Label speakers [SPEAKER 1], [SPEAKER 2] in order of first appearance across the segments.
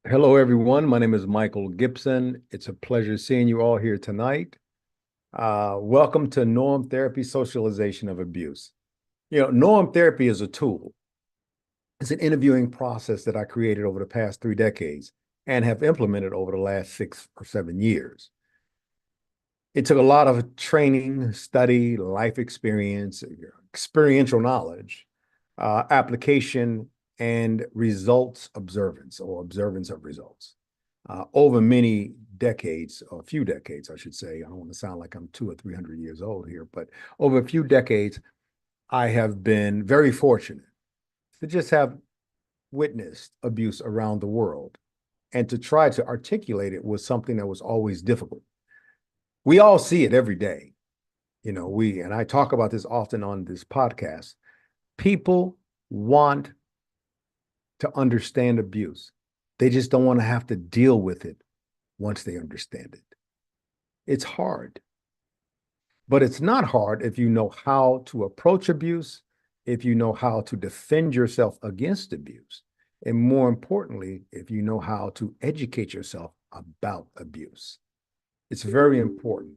[SPEAKER 1] Hello, everyone. My name is Michael Gibson. It's a pleasure seeing you all here tonight. Welcome to Norm Therapy Socialization of Abuse. Norm therapy is a tool. It's an interviewing process that I created over the past 3 decades and have implemented over the last 6 or 7 years. It took a lot of training, study, life experience, experiential knowledge, application, and results observance or observance of results over many decades, or a few decades, I should say. I don't want to sound like I'm 200 or 300 years old here, but over a few decades, I have been very fortunate to just have witnessed abuse around the world, and to try to articulate it was something that was always difficult. We all see it every day. And I talk about this often on this podcast. People want to understand abuse. They just don't want to have to deal with it once they understand it. It's hard, but it's not hard if you know how to approach abuse, if you know how to defend yourself against abuse, and more importantly, if you know how to educate yourself about abuse. It's very important.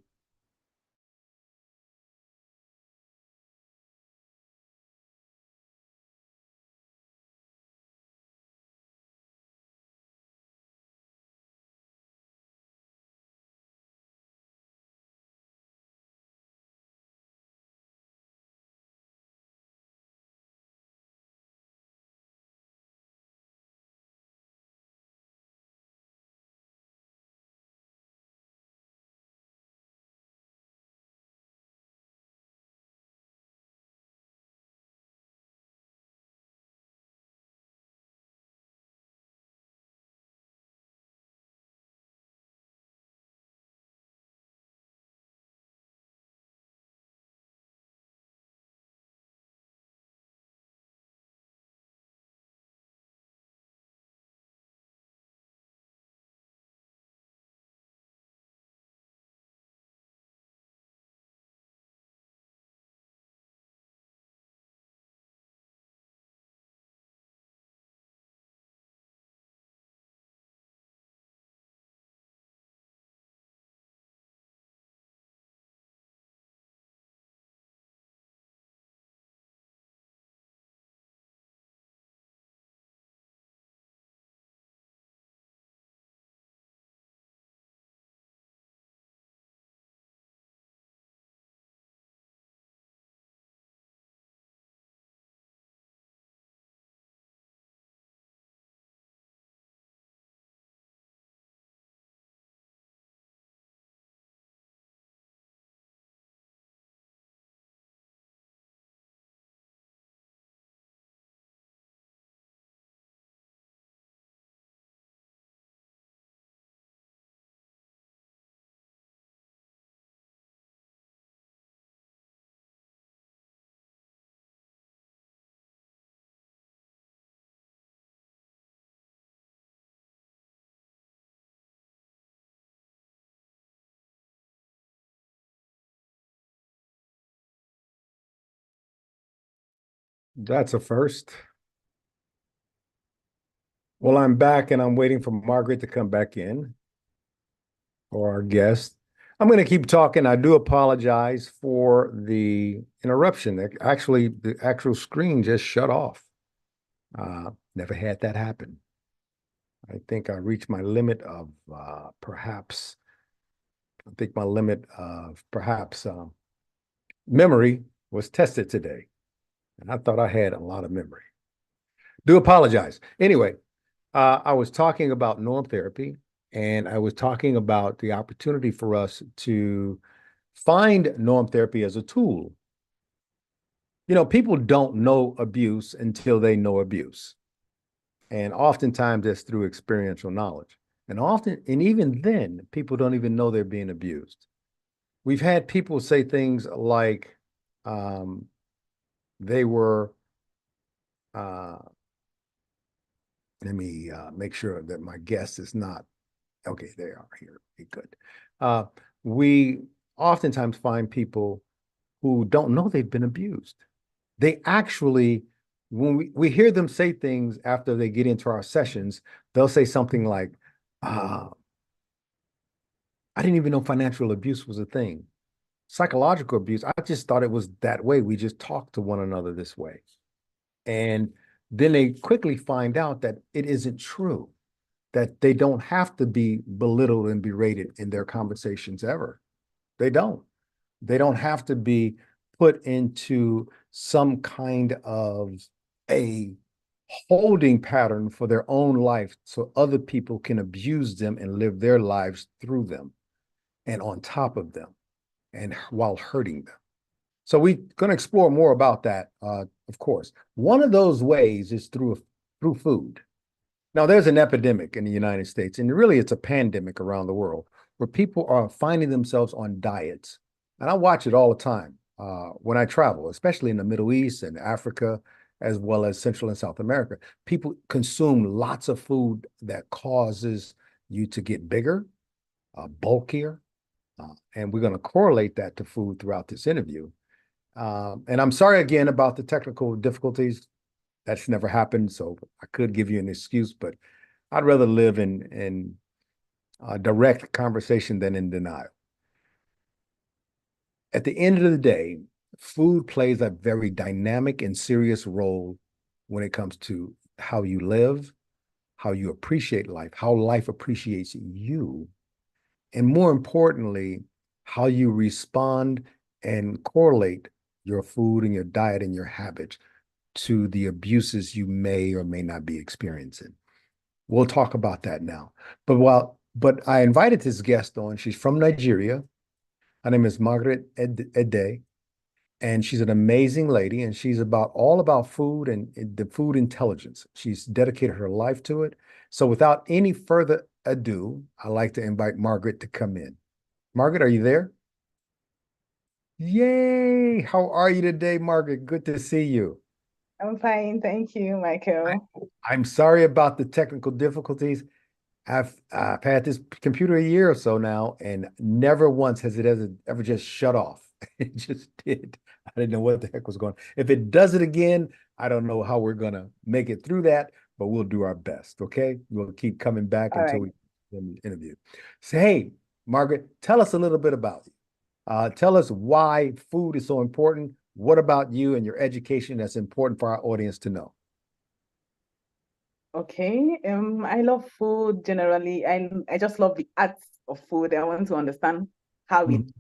[SPEAKER 1] That's a first. Well, I'm back and I'm waiting for Margaret to come back in, or our guest. I'm going to keep talking. I do apologize for the interruption. Actually, the actual screen just shut off. Never had that happen. I think I reached my limit of perhaps, I think my limit of perhaps memory was tested today. And I thought I had a lot of memory. Do apologize. Anyway, I was talking about norm therapy, and I was talking about the opportunity for us to find norm therapy as a tool. People don't know abuse until they know abuse. And oftentimes that's through experiential knowledge. And even then, people don't even know they're being abused. We've had people say things like um, they were, uh, let me make sure that my guest is not, okay, they are here. Okay, good. Uh, we oftentimes find people who don't know they've been abused. They actually when we hear them say things after they get into our sessions, they'll say something like, uh, I didn't even know financial abuse was a thing. Psychological abuse, I just thought it was that way. We just talk to one another this way. And then they quickly find out that it isn't true, that they don't have to be belittled and berated in their conversations ever. They don't. They don't have to be put into some kind of a holding pattern for their own life so other people can abuse them and live their lives through them and on top of them and while hurting them. So we're going to explore more about that, of course. One of those ways is through food. Now, there's an epidemic in the United States, and really it's a pandemic around the world where people are finding themselves on diets. And I watch it all the time when I travel, especially in the Middle East and Africa, as well as Central and South America. People consume lots of food that causes you to get bigger, bulkier, and we're going to correlate that to food throughout this interview. And I'm sorry again about the technical difficulties. That's never happened, so I could give you an excuse, but I'd rather live in direct conversation than in denial. At the end of the day, food plays a very dynamic and serious role when it comes to how you live, how you appreciate life, how life appreciates you, and more importantly, how you respond and correlate your food and your diet and your habits to the abuses you may or may not be experiencing. We'll talk about that now. But I invited this guest on. She's from Nigeria. Her name is Margaret Edet, and she's an amazing lady, and she's all about food and the food intelligence. She's dedicated her life to it. So without any further ado, I'd like to invite Margaret to come in. Margaret, are you there? Yay! How are you today, Margaret? Good to see you.
[SPEAKER 2] I'm fine, thank you, Michael.
[SPEAKER 1] I'm sorry about the technical difficulties. I've had this computer a year or so now, and never once has it ever just shut off. It just did. I didn't know what the heck was going on. If it does it again, I don't know how we're gonna make it through that, but we'll do our best. Okay, we'll keep coming back
[SPEAKER 2] All
[SPEAKER 1] until
[SPEAKER 2] right.
[SPEAKER 1] we interview. So, hey, Margaret, tell us a little bit about you. Tell us why food is so important. What about you and your education that's important for our audience to know?
[SPEAKER 2] Okay. I love food generally. I just love the art of food. I want to understand how it
[SPEAKER 1] Mhm.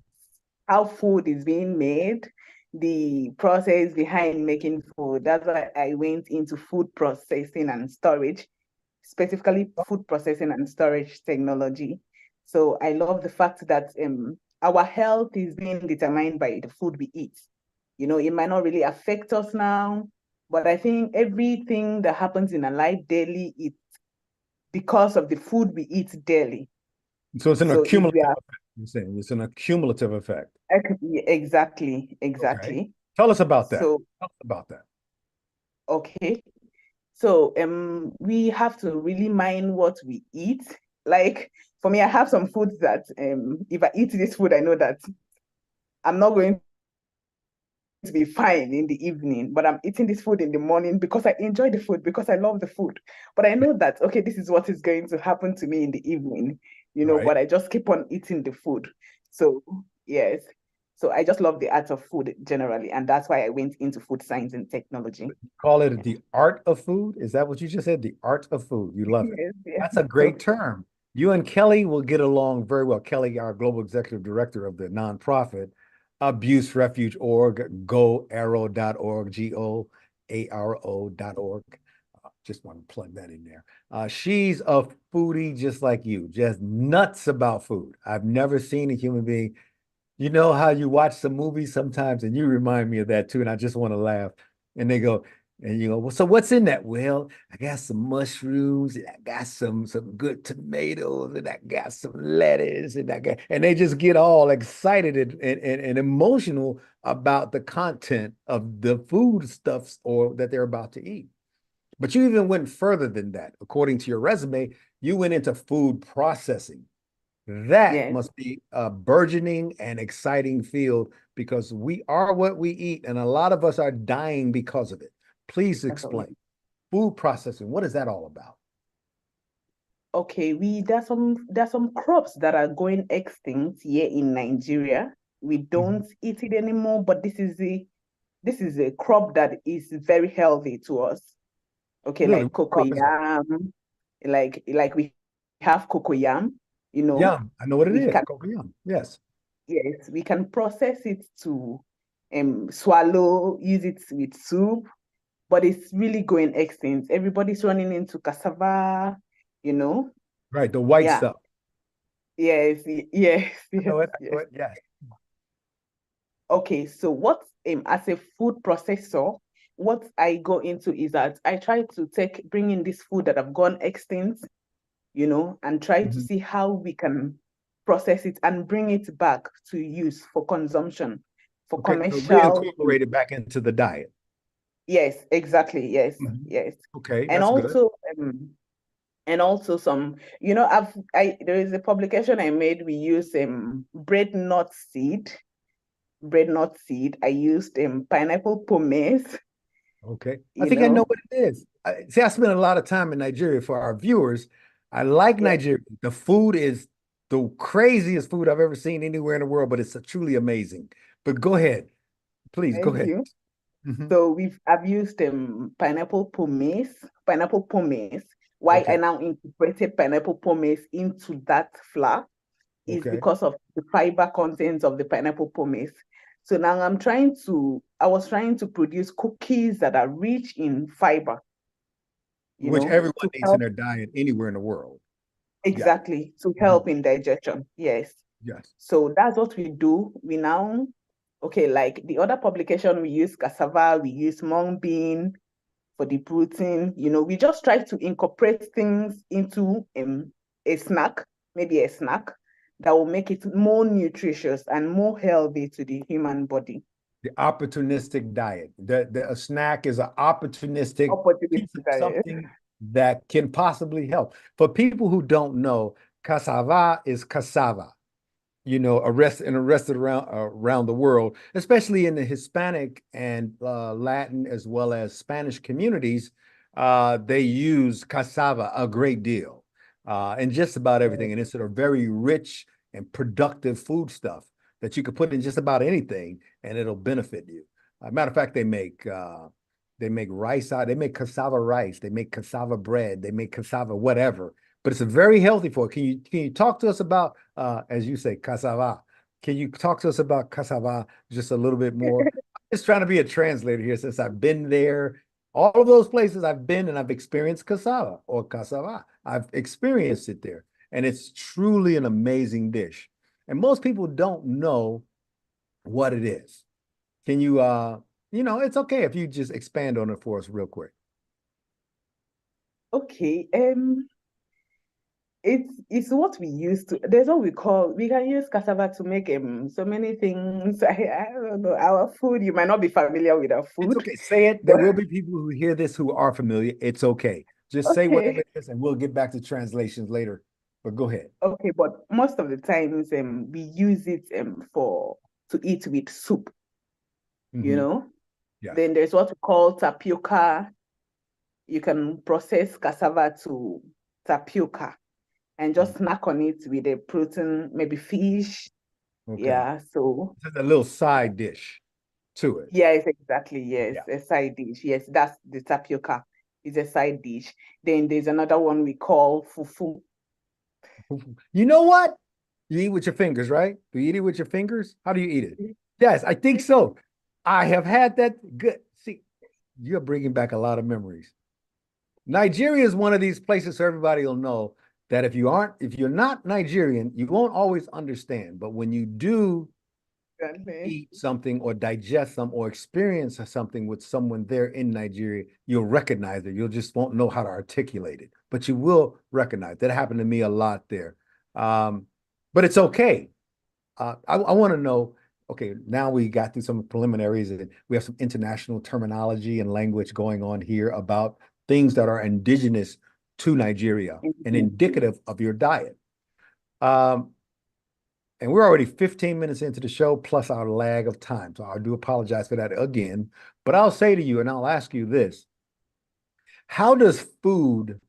[SPEAKER 2] how food is being made, the process behind making food. That's why I went into food processing and storage, specifically food processing and storage technology. So I love the fact that our health is being determined by the food we eat. It might not really affect us now, but I think everything that happens in our life daily, it's because of the food we eat daily.
[SPEAKER 1] So it's an
[SPEAKER 2] So if we
[SPEAKER 1] accumulative
[SPEAKER 2] are
[SPEAKER 1] effect. You're saying it's an accumulative effect.
[SPEAKER 2] exactly,
[SPEAKER 1] Okay.
[SPEAKER 2] exactly.
[SPEAKER 1] Tell us about that.
[SPEAKER 2] So
[SPEAKER 1] Tell us about that.
[SPEAKER 2] okay. So we have to really mind what we eat. Like for me, I have some foods that if I eat this food, I know that I'm not going to be fine in the evening, but I'm eating this food in the morning because I enjoy the food, because I love the food. But I know that, okay, this is what is going to happen to me in the evening,
[SPEAKER 1] Right.
[SPEAKER 2] but I just keep on eating the food. So, yes. So I just love the art of food generally. And that's why I went into food science and technology.
[SPEAKER 1] Call it the art of food. Is that what you just said? The art of food. You love it.
[SPEAKER 2] Yes, yes.
[SPEAKER 1] That's a
[SPEAKER 2] So,
[SPEAKER 1] great term. You and Kelly will get along very well. Kelly, our global executive director of the nonprofit Abuse Refuge org, goarrow.org, GOARO.org. Just want to plug that in there. She's a foodie just like you, just nuts about food. I've never seen a human being. You know how you watch some movies sometimes, and you remind me of that too, and I just want to laugh. And they go, and you go, well, so what's in that? Well, I got some mushrooms, and I got some good tomatoes, and I got some lettuce, and they just get all excited and emotional about the content of the food stuffs or that they're about to eat. But you even went further than that. According to your resume, you went into food processing. That
[SPEAKER 2] yes,
[SPEAKER 1] must be a burgeoning and exciting field because we are what we eat, and a lot of us are dying because of it. Please
[SPEAKER 2] cassava.
[SPEAKER 1] explain. Food processing, what is that all about?
[SPEAKER 2] Okay, there's some crops that are going extinct here in Nigeria. We
[SPEAKER 1] Mhm.
[SPEAKER 2] don't eat it anymore, but this is a crop that is very healthy to us. Okay,
[SPEAKER 1] Really,
[SPEAKER 2] like
[SPEAKER 1] what crop is that?
[SPEAKER 2] cocoyam, like we have cocoyam,
[SPEAKER 1] Yum. I know what it
[SPEAKER 2] we
[SPEAKER 1] is.
[SPEAKER 2] can
[SPEAKER 1] Cocoyam. Yes.
[SPEAKER 2] yes, we can process it to swallow, use it with soup, but it's really going extinct. Everybody's running into cassava, you know.
[SPEAKER 1] Right. The white
[SPEAKER 2] Yeah.
[SPEAKER 1] stuff.
[SPEAKER 2] Yes, yes,
[SPEAKER 1] I
[SPEAKER 2] yes,
[SPEAKER 1] know it. I know
[SPEAKER 2] yes.
[SPEAKER 1] it. Yes.
[SPEAKER 2] Okay, so what as a food processor, what I go into is that I try to bring in this food that have gone extinct, and try to
[SPEAKER 1] Mhm.
[SPEAKER 2] see how we can process it and bring it back to use for consumption, for
[SPEAKER 1] Okay. So
[SPEAKER 2] commercial.
[SPEAKER 1] reincorporate it back into the diet.
[SPEAKER 2] Yes, exactly. Yes,
[SPEAKER 1] Mhm.
[SPEAKER 2] yes.
[SPEAKER 1] Okay.
[SPEAKER 2] And
[SPEAKER 1] That's good.
[SPEAKER 2] also, some, there is a publication I made. We use bread nut seed. Bread nut seed. I used pineapple pomace,
[SPEAKER 1] Okay. I
[SPEAKER 2] you
[SPEAKER 1] think I know
[SPEAKER 2] know.
[SPEAKER 1] what it is. See, I spent a lot of time in Nigeria for our viewers. I like
[SPEAKER 2] Yeah,
[SPEAKER 1] Nigeria. The food is the craziest food I've ever seen anywhere in the world, but it's truly amazing. But go ahead. Please go
[SPEAKER 2] thank
[SPEAKER 1] ahead.
[SPEAKER 2] you.
[SPEAKER 1] Mhm.
[SPEAKER 2] So I've used pineapple pomace. Why I
[SPEAKER 1] Okay.
[SPEAKER 2] now incorporated pineapple pomace into that flour is
[SPEAKER 1] Okay.
[SPEAKER 2] because of the fiber content of the pineapple pomace. So now I was trying to produce cookies that are rich in fiber,
[SPEAKER 1] Which everyone
[SPEAKER 2] to
[SPEAKER 1] needs in
[SPEAKER 2] help
[SPEAKER 1] their diet anywhere in the world. Yeah.
[SPEAKER 2] exactly to
[SPEAKER 1] Mhm.
[SPEAKER 2] help in digestion. Yes.
[SPEAKER 1] Yes.
[SPEAKER 2] So that's what we do. Okay, like the other publication, we use cassava, we use mung bean for the protein. We just try to incorporate things into a snack, maybe a snack that will make it more nutritious and more healthy to the human body.
[SPEAKER 1] The opportunistic diet. A snack is an opportunistic piece of
[SPEAKER 2] Opportunistic diet.
[SPEAKER 1] something that can possibly help. For people who don't know, cassava is cassava. Arrested around the world, especially in the Hispanic and Latin as well as Spanish communities. They use cassava a great deal in just about everything, and it's a very rich and productive food stuff that you could put in just about anything, and it'll benefit you. Matter of fact, they make rice out. They make cassava rice. They make cassava bread. They make cassava whatever. But it's a very healthy for it. Can you talk to us about as you say, cassava? Can you talk to us about cassava just a little bit more? I'm just trying to be a translator here since I've been there. All of those places I've been and I've experienced cassava or cassava. I've experienced it there, and it's truly an amazing dish. And most people don't know what it is. Can you it's okay if you just expand on it for us real quick.
[SPEAKER 2] Okay. It's what we use to. There's what we can use cassava to make so many things. I don't know our food. You might not be familiar with our
[SPEAKER 1] It's
[SPEAKER 2] food,
[SPEAKER 1] okay. Say it. There
[SPEAKER 2] but
[SPEAKER 1] will be people who hear this who are familiar. It's okay. Just say whatever
[SPEAKER 2] okay,
[SPEAKER 1] it is, and we'll get back to translations later. But go ahead.
[SPEAKER 2] okay. But most of the times, we use it for to eat with soup. You
[SPEAKER 1] Hmm.
[SPEAKER 2] know.
[SPEAKER 1] Yes.
[SPEAKER 2] Then there's what we call tapioca. You can process cassava to tapioca and just snack on it with a protein, maybe fish.
[SPEAKER 1] Okay.
[SPEAKER 2] Yeah. So
[SPEAKER 1] This is a little side dish to it.
[SPEAKER 2] yes, exactly. Yes,
[SPEAKER 1] Yeah.
[SPEAKER 2] a side dish. Yes, that's the tapioca. Is a side dish. Then there's another one we call fufu.
[SPEAKER 1] You know what? You eat with your fingers, right? Do you eat it with your fingers? How do you eat it? Yes, I think so. I have had that. Good. See, you're bringing back a lot of memories. Nigeria is one of these places so everybody will know that if you're not Nigerian, you won't always understand. But when you do
[SPEAKER 2] Exactly.
[SPEAKER 1] eat something or digest some or experience something with someone there in Nigeria, you'll recognize it. You'll just won't know how to articulate it, but you will recognize. That happened to me a lot there. Um, but it's okay. I want to know. Okay, now we got through some preliminaries and we have some international terminology and language going on here about things that are indigenous to Nigeria and indicative of your diet. Um, And we're already 15 minutes into the show, plus our lag of time. So I do apologize for that again. But I'll say to you, and I'll ask you this: how does food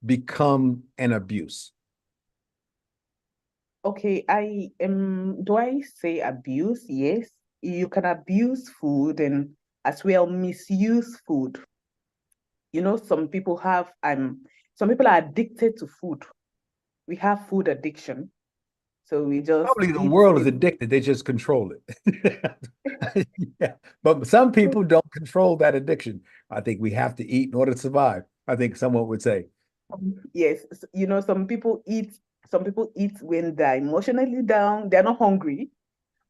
[SPEAKER 1] become an abuse?
[SPEAKER 2] Okay, do I say abuse? Yes. You can abuse food and as well misuse food. You know, some people are addicted to food. We have food addiction. So we just
[SPEAKER 1] Probably the
[SPEAKER 2] eat
[SPEAKER 1] world is
[SPEAKER 2] it.
[SPEAKER 1] addicted. They just control it. Yeah. But some people don't control that addiction. I think we have to eat in order to survive. I think someone would say,
[SPEAKER 2] Yes, you know, some people eat when they're emotionally down, they're not hungry,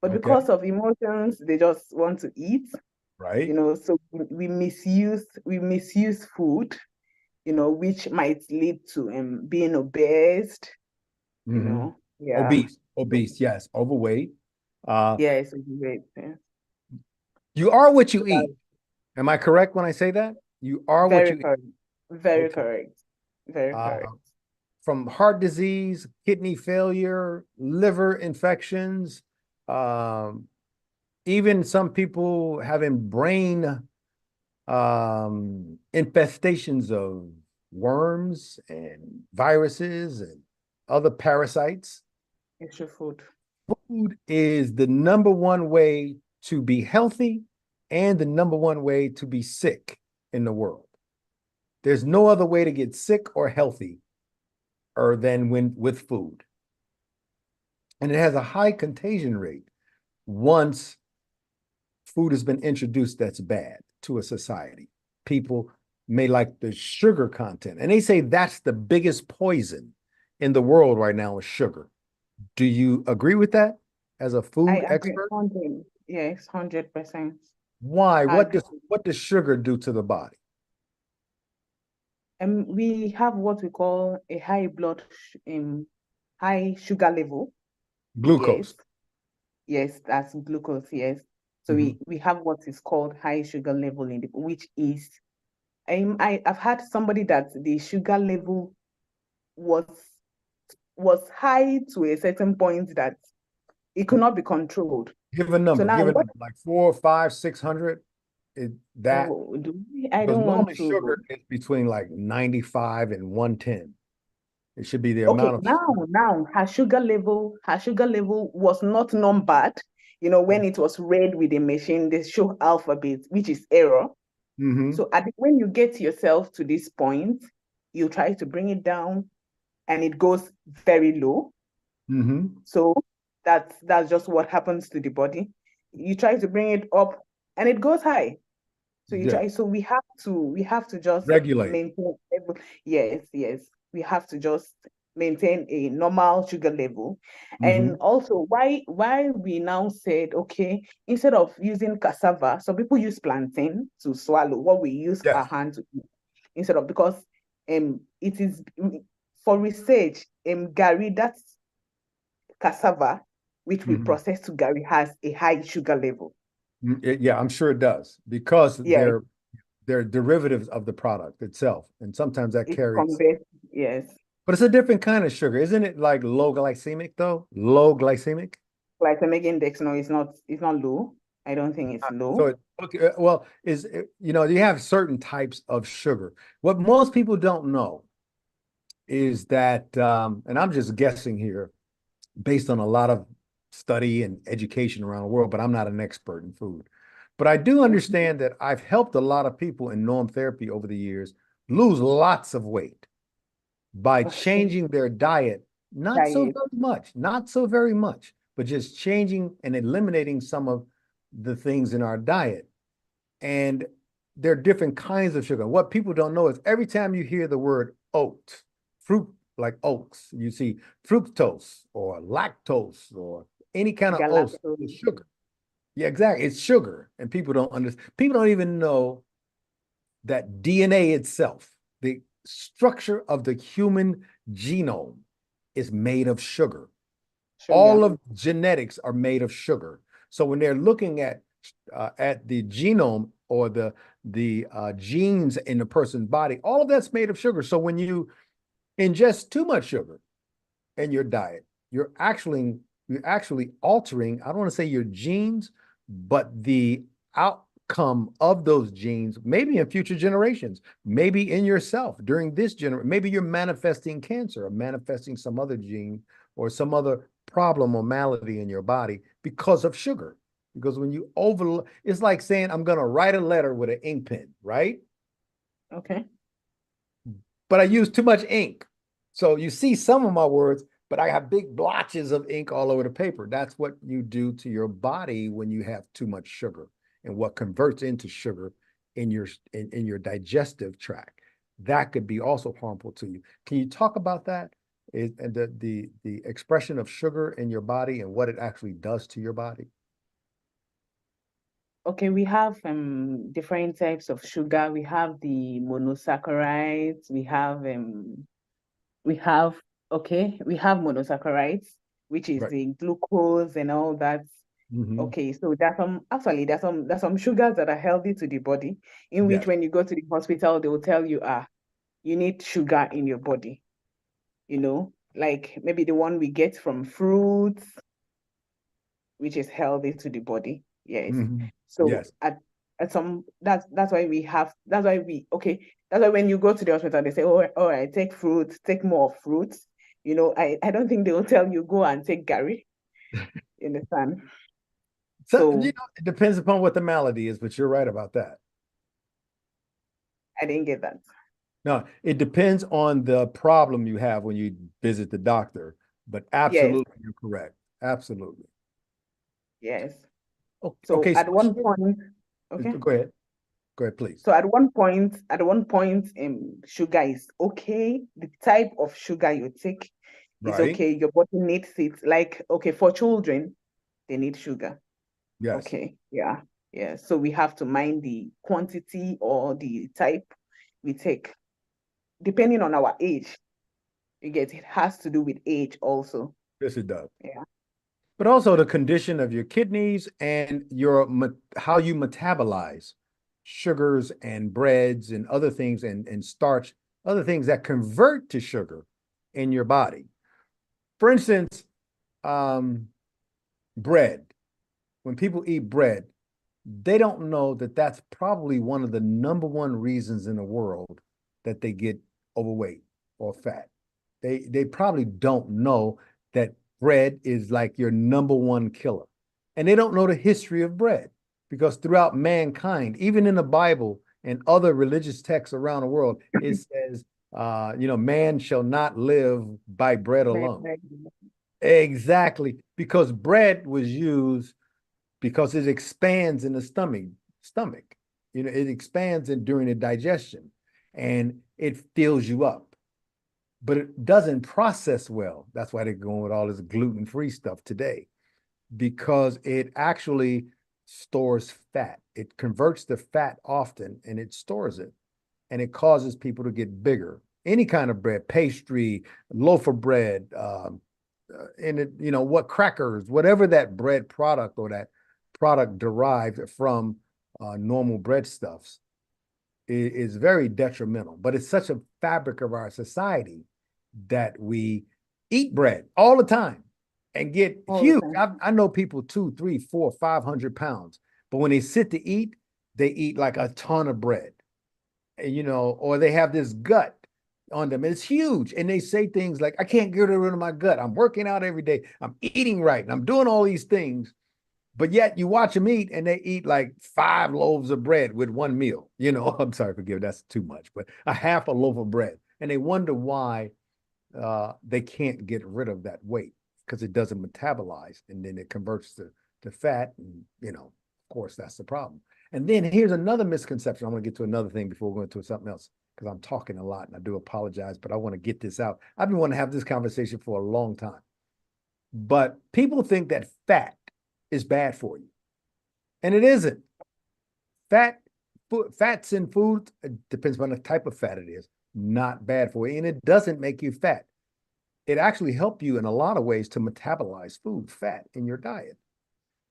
[SPEAKER 2] but
[SPEAKER 1] okay,
[SPEAKER 2] because of emotions, they just want to eat, you
[SPEAKER 1] right?
[SPEAKER 2] know, so we misuse food, you know, which might lead to being obese, you
[SPEAKER 1] Hmm.
[SPEAKER 2] know. Yeah.
[SPEAKER 1] Obese, obese, yes, overweight. Uh,
[SPEAKER 2] Yes, great. Yeah.
[SPEAKER 1] you are what
[SPEAKER 2] So
[SPEAKER 1] you eat.
[SPEAKER 2] that's
[SPEAKER 1] Am I correct when I say that? You are what
[SPEAKER 2] very
[SPEAKER 1] you eat.
[SPEAKER 2] correct. Very
[SPEAKER 1] Okay.
[SPEAKER 2] correct. Very
[SPEAKER 1] Uh,
[SPEAKER 2] correct.
[SPEAKER 1] from heart disease, kidney failure, liver infections, um, even some people having brain infestations of worms and viruses and other parasites.
[SPEAKER 2] Extra food.
[SPEAKER 1] Food is the number one way to be healthy and the number one way to be sick in the world. There's no other way to get sick or healthy or than when with food. And it has a high contagion rate once food has been introduced that's bad to a society. People may like the sugar content. And they say that's the biggest poison in the world right now is sugar. Do you agree with that as a
[SPEAKER 2] I
[SPEAKER 1] food
[SPEAKER 2] agree,
[SPEAKER 1] expert?
[SPEAKER 2] 100. Yes, 100%.
[SPEAKER 1] Why?
[SPEAKER 2] I agree.
[SPEAKER 1] What does sugar do to the body?
[SPEAKER 2] We have what we call a high sugar level. Yes,
[SPEAKER 1] Glucose.
[SPEAKER 2] yes, that's glucose. Yes, so
[SPEAKER 1] Mhm.
[SPEAKER 2] we have what is called high sugar level in the which is I've had somebody that the sugar level was was high to a certain point that it could not be controlled.
[SPEAKER 1] Give a
[SPEAKER 2] So
[SPEAKER 1] number.
[SPEAKER 2] now
[SPEAKER 1] Give a
[SPEAKER 2] what
[SPEAKER 1] number. Like 4, 5, 600. That
[SPEAKER 2] I
[SPEAKER 1] because
[SPEAKER 2] don't want
[SPEAKER 1] normally
[SPEAKER 2] to.
[SPEAKER 1] sugar is between like 95 and 110. It should be the
[SPEAKER 2] Okay,
[SPEAKER 1] amount of
[SPEAKER 2] now her sugar level was not numbered. You know, when it was read with a machine, they show alphabet, which is error.
[SPEAKER 1] hmm
[SPEAKER 2] So when you get yourself to this point, you try to bring it down and it goes very low.
[SPEAKER 1] hmm
[SPEAKER 2] So that's just what happens to the body. You try to bring it up and it goes high. So
[SPEAKER 1] Yeah.
[SPEAKER 2] we have to just
[SPEAKER 1] Regulate.
[SPEAKER 2] maintain yes, yes. We have to just maintain a normal sugar level. And
[SPEAKER 1] Hmm.
[SPEAKER 2] also why we now said, okay, instead of using cassava, some people use plantain to swallow what we use our
[SPEAKER 1] Yes.
[SPEAKER 2] hand to eat instead of because it is for research, Gary, that's cassava, which we
[SPEAKER 1] Hmm.
[SPEAKER 2] process to Gary, has a high sugar level.
[SPEAKER 1] Yeah, I'm sure it does because
[SPEAKER 2] Yeah,
[SPEAKER 1] they're derivatives of the product itself, and sometimes that
[SPEAKER 2] it
[SPEAKER 1] carries.
[SPEAKER 2] converts, yes.
[SPEAKER 1] But it's a different kind of sugar, isn't it? Like low glycemic though. Low glycemic.
[SPEAKER 2] Glycemic index, no, it's not low. I don't think it's
[SPEAKER 1] So
[SPEAKER 2] low.
[SPEAKER 1] okay, well, you have certain types of sugar. What most people don't know is that, and I'm just guessing here based on a lot of study and education around the world, but I'm not an expert in food. But I do
[SPEAKER 2] Mhm.
[SPEAKER 1] understand that I've helped a lot of people in norm therapy over the years lose lots of weight by
[SPEAKER 2] Okay.
[SPEAKER 1] changing their diet,
[SPEAKER 2] Diet.
[SPEAKER 1] not so very much, but just changing and eliminating some of the things in our diet. And there are different kinds of sugar. What people don't know is every time you hear the word oat, fruit like oats, you see fructose or lactose or any kind of oats, it's
[SPEAKER 2] Galactose.
[SPEAKER 1] sugar. Yeah, exactly. It's sugar. And people don't understand. People don't even know that DNA itself, the structure of the human genome, is made of sugar. All
[SPEAKER 2] Sugar.
[SPEAKER 1] of genetics are made of sugar. So when they're looking at the genome or the genes in the person's body, all of that's made of sugar. So when you ingest too much sugar in your diet, you're actually you're actually altering, I don't want to say your genes, but the outcome of those genes, maybe in future generations, maybe in yourself during this generation, maybe you're manifesting cancer or manifesting some other gene or some other problem or malady in your body because of sugar. Because when you it's like saying, I'm going to write a letter with an ink pen, right?
[SPEAKER 2] Okay.
[SPEAKER 1] But I use too much ink. So you see some of my words, but I have big blotches of ink all over the paper. That's what you do to your body when you have too much sugar and what converts into sugar in your digestive tract. That could be also harmful to you. Can you talk about that? And the expression of sugar in your body and what it actually does to your body?
[SPEAKER 2] Okay, we have different types of sugar. We have the monosaccharides. We have we have monosaccharides, which is
[SPEAKER 1] Right.
[SPEAKER 2] the glucose and all that.
[SPEAKER 1] Mm-hmm.
[SPEAKER 2] Okay, so there's some sugars that are healthy to the body, in which
[SPEAKER 1] Yes.
[SPEAKER 2] when you go to the hospital, they will tell you, you need sugar in your body, like maybe the one we get from fruits, which is healthy to the body. Yes.
[SPEAKER 1] Mm-hmm.
[SPEAKER 2] So
[SPEAKER 1] Yes.
[SPEAKER 2] at some that's why we have that's why we okay. That's why when you go to the hospital, they say, oh, all right, take fruits, take more fruits. I don't think they will tell you go and take Gary. You understand?
[SPEAKER 1] So,
[SPEAKER 2] So
[SPEAKER 1] it depends upon what the malady is, but you're right about that.
[SPEAKER 2] I didn't get that.
[SPEAKER 1] No, it depends on the problem you have when you visit the doctor, but
[SPEAKER 2] Yes,
[SPEAKER 1] absolutely, you're correct. Absolutely.
[SPEAKER 2] yes. So
[SPEAKER 1] Okay, so
[SPEAKER 2] at one point, okay.
[SPEAKER 1] go ahead. Go ahead, please.
[SPEAKER 2] So at one point, sugar is okay. The type of sugar you take is
[SPEAKER 1] Right.
[SPEAKER 2] okay. Your body needs it. Like, okay, for children, they need sugar.
[SPEAKER 1] Yes.
[SPEAKER 2] Okay, yeah, yeah. So we have to mind the quantity or the type we take, depending on our age. You get it has to do with age also.
[SPEAKER 1] Yes, it does.
[SPEAKER 2] Yeah.
[SPEAKER 1] But also the condition of your kidneys and how you metabolize sugars and breads and other things and starch, other things that convert to sugar in your body. For instance, um, bread. When people eat bread, they don't know that that's probably one of the number one reasons in the world that they get overweight or fat. They probably don't know that bread is like your number one killer. And they don't know the history of bread because throughout mankind, even in the Bible and other religious texts around the world, it says, man shall not live by bread
[SPEAKER 2] Right,
[SPEAKER 1] alone.
[SPEAKER 2] right.
[SPEAKER 1] Exactly, because bread was used because it expands in the stomach. It expands during the digestion and it fills you up, but it doesn't process well. That's why they're going with all this gluten-free stuff today, because it actually stores fat. It converts the fat often and it stores it, and it causes people to get bigger. Any kind of bread, pastry, loaf of bread, and what crackers, whatever that bread product or that product derived from normal breadstuffs is very detrimental. But it's such a fabric of our society that we eat bread all the time and get
[SPEAKER 2] All the
[SPEAKER 1] huge.
[SPEAKER 2] time.
[SPEAKER 1] I know people 2, 3, 4, 500 pounds, but when they sit to eat, they eat like a ton of bread, or they have this gut on them. It's huge. And they say things like, I can't get rid of my gut. I'm working out every day. I'm eating right. And I'm doing all these things. But yet you watch them eat and they eat like 5 loaves of bread with one meal. I'm sorry, forgive, that's too much, but a half a loaf of bread. And they wonder why they can't get rid of that weight because it doesn't metabolize and then it converts to fat. And, of course, that's the problem. And then here's another misconception. I'm going to get to another thing before we go into something else because I'm talking a lot and I do apologize, but I want to get this out. I've been wanting to have this conversation for a long time. But people think that fat is bad for you, and it isn't. Fats in food, it depends on the type of fat it is, not bad for you, and it doesn't make you fat. It actually helps you in a lot of ways to metabolize fat in your diet.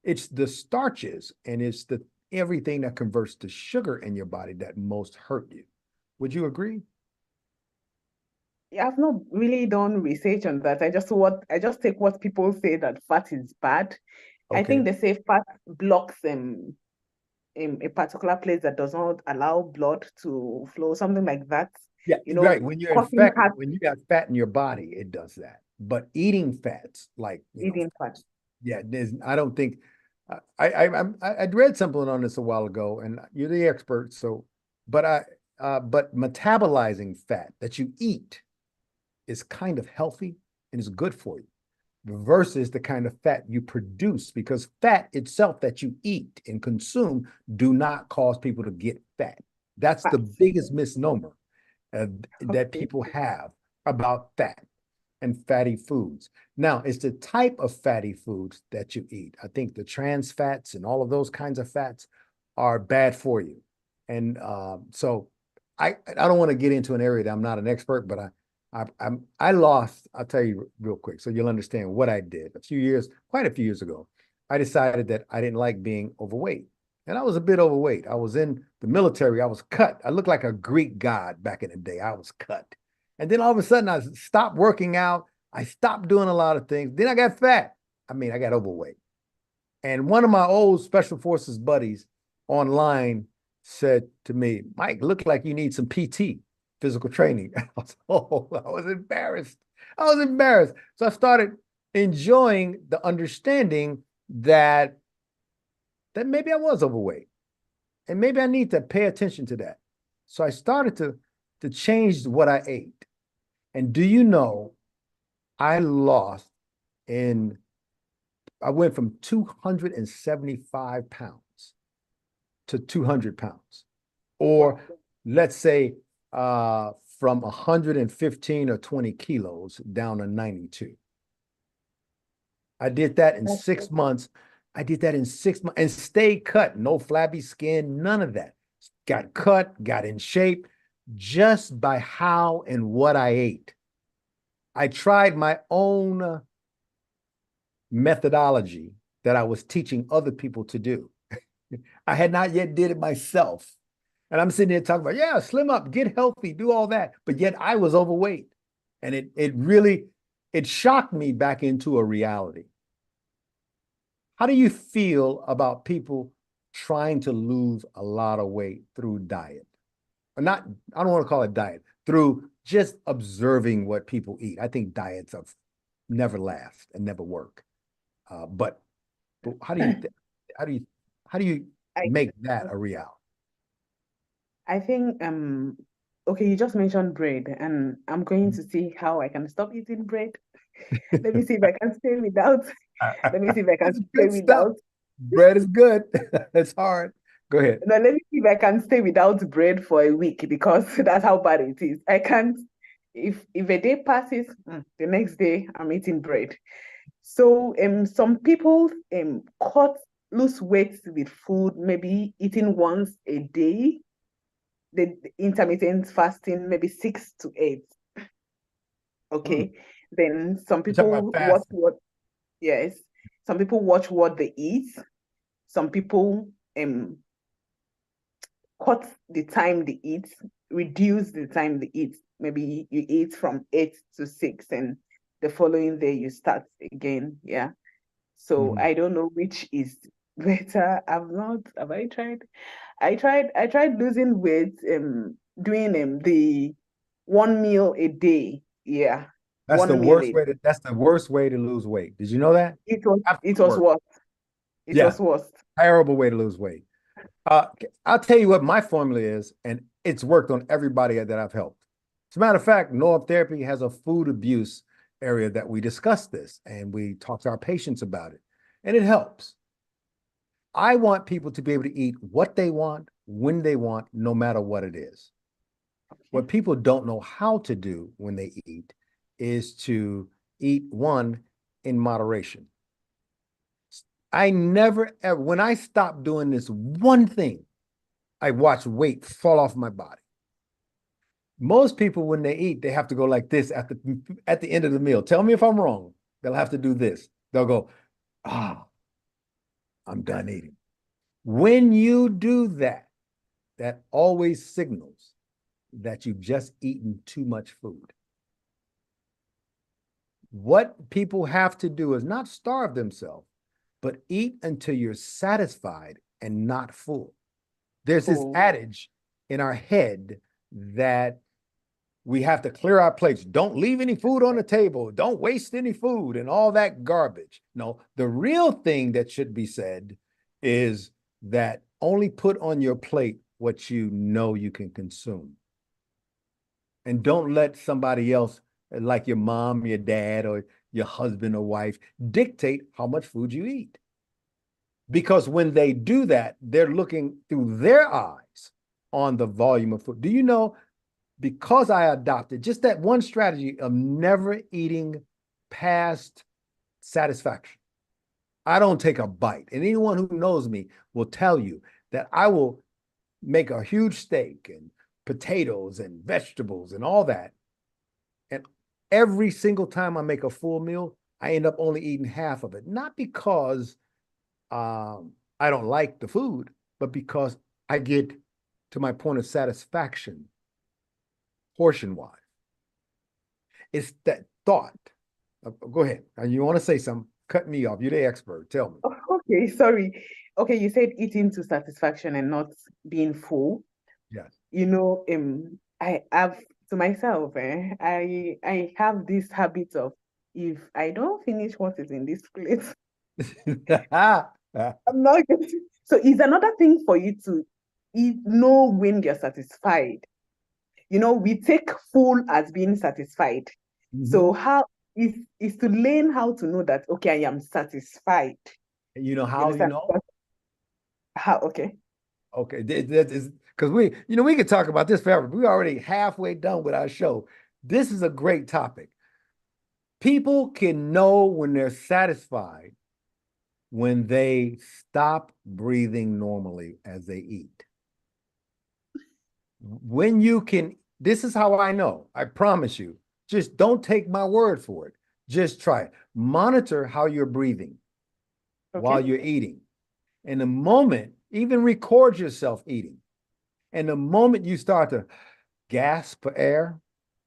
[SPEAKER 1] It's the starches and it's the everything that converts to sugar in your body that most hurt you. Would you agree?
[SPEAKER 2] I've not really done research on that. I just take what people say that fat is bad. I think
[SPEAKER 1] Okay.
[SPEAKER 2] they say fat blocks a particular place that does not allow blood to flow, something like that.
[SPEAKER 1] Yeah,
[SPEAKER 2] You
[SPEAKER 1] right.
[SPEAKER 2] know,
[SPEAKER 1] When you're
[SPEAKER 2] causing
[SPEAKER 1] infected,
[SPEAKER 2] heart
[SPEAKER 1] when you got fat in your body, it does that. But eating fats, like,
[SPEAKER 2] eating fat.
[SPEAKER 1] yeah, I don't think I read something on this a while ago, and you're the expert. So, but metabolizing fat that you eat is kind of healthy and is good for you versus the kind of fat you produce, because fat itself that you eat and consume do not cause people to get fat. That's the
[SPEAKER 2] Fats.
[SPEAKER 1] biggest misnomer uh, that
[SPEAKER 2] Okay.
[SPEAKER 1] people have about fat and fatty foods. Now, it's the type of fatty foods that you eat. I think the trans fats and all of those kinds of fats are bad for you. And so I don't want to get into an area that I'm not an expert, but I lost, I'll tell you real quick so you'll understand what I did quite a few years ago. I decided that I didn't like being overweight. And I was a bit overweight. I was in the military. I was cut. I looked like a Greek god back in the day. I was cut. And then all of a sudden, I stopped working out. I stopped doing a lot of things. Then I got fat. I mean, I got overweight. And one of my old special forces buddies online said to me, Mike, look like you need some PT, physical training. I was embarrassed. I was embarrassed. So I started enjoying the understanding that maybe I was overweight and maybe I need to pay attention to that. So I started to change what I ate. And do you know, I lost in, I went from 275 pounds to 200 pounds, or
[SPEAKER 2] Wow.
[SPEAKER 1] let's say from 115 or 20 kilos down to 92. I did that in
[SPEAKER 2] That's
[SPEAKER 1] 6 months. I did that in 6 months and stayed cut, no flabby skin, none of that. Got cut, got in shape just by how and what I ate. I tried my own methodology that I was teaching other people to do. I had not yet did it myself. And I'm sitting here talking about, yeah, slim up, get healthy, do all that. But yet I was overweight. And it really, it shocked me back into a reality. How do you feel about people trying to lose a lot of weight through diet? Or not, I don't want to call it diet, through just observing what people eat. I think diets have never last and never work. But how do you how do you how do you
[SPEAKER 2] I
[SPEAKER 1] make that a reality?
[SPEAKER 2] I think okay, you just mentioned bread, and I'm going to see how I can stop eating bread. Let me see if I can stay without. Let me see if I can
[SPEAKER 1] That's
[SPEAKER 2] stay
[SPEAKER 1] good stuff.
[SPEAKER 2] without.
[SPEAKER 1] Bread is good. It's hard. Go ahead.
[SPEAKER 2] No, let me see if I can stay without bread for a week because that's how bad it is. I can't. If a day passes, the next day I'm eating bread. So some people cut lose weight with food, maybe eating once a day, the intermittent fasting, maybe 6 to 8.
[SPEAKER 1] Mm.
[SPEAKER 2] Okay. Then some
[SPEAKER 1] You're talking about
[SPEAKER 2] people watch
[SPEAKER 1] fasting.
[SPEAKER 2] what, yes, some people watch what they eat. Some people cut the time they eat, reduce the time they eat. Maybe you eat from 8 to 6, and the following day you start again. Yeah. So
[SPEAKER 1] Mhm.
[SPEAKER 2] I don't know which is better. Have I tried? I tried losing weight, doing the 1 meal a day. Yeah. One meal a day.
[SPEAKER 1] That's the worst way to lose weight. Did you know that?
[SPEAKER 2] It
[SPEAKER 1] Absolute
[SPEAKER 2] was
[SPEAKER 1] worst.
[SPEAKER 2] worse. It
[SPEAKER 1] Yeah,
[SPEAKER 2] was worse.
[SPEAKER 1] terrible way to lose weight. Uh, I'll tell you what my formula is, and it's worked on everybody that I've helped. As a matter of fact, Norm Therapy has a food abuse area that we discuss this and we talk to our patients about it, and it helps. I want people to be able to eat what they want, when they want, no matter what it is.
[SPEAKER 2] Okay.
[SPEAKER 1] What people don't know how to do when they eat is to eat one in moderation. I never ever, when I stopped doing this one thing, I watched weight fall off my body. Most people, when they eat, they have to go like this at the end of the meal. Tell me if I'm wrong. They'll have to do this. They'll go, ah, I'm done eating. When you do that, that always signals that you've just eaten too much food. What people have to do is not starve themselves, but eat until you're satisfied and not full. There's this
[SPEAKER 2] Oh,
[SPEAKER 1] adage in our head that we have to clear our plates. Don't leave any food on the table. Don't waste any food and all that garbage. No, the real thing that should be said is that only put on your plate what you know you can consume. And don't let somebody else, like your mom, your dad, or your husband or wife, dictate how much food you eat. Because when they do that, they're looking through their eyes on the volume of food. Do you know, because I adopted just that one strategy of never eating past satisfaction, I don't take a bite. And anyone who knows me will tell you that I will make a huge steak and potatoes and vegetables and all that. And every single time I make a full meal, I end up only eating half of it. Not because I don't like the food, but because I get to my point of satisfaction portion wise. It's that thought. Go ahead. You want to say something? Cut me off. You're the expert. Tell me.
[SPEAKER 2] okay, sorry. Okay, you said eating to satisfaction and not being full.
[SPEAKER 1] Yes.
[SPEAKER 2] I have to myself, I have this habit of if I don't finish what is in this plate, I'm not getting. So it's another thing for you to know when you're satisfied. We take full as being satisfied.
[SPEAKER 1] Mhm.
[SPEAKER 2] So how is to learn how to know that okay, I am satisfied.
[SPEAKER 1] You know
[SPEAKER 2] You
[SPEAKER 1] how you
[SPEAKER 2] understand?
[SPEAKER 1] know?
[SPEAKER 2] How okay.
[SPEAKER 1] Okay, that is because we could talk about this forever. We're already halfway done with our show. This is a great topic. People can know when they're satisfied when they stop breathing normally as they eat. When you can, this is how I know. I promise you. Just don't take my word for it. Just try it. Monitor how you're breathing while
[SPEAKER 2] Okay.
[SPEAKER 1] you're eating. And the moment, even record yourself eating. And the moment you start to gasp for air,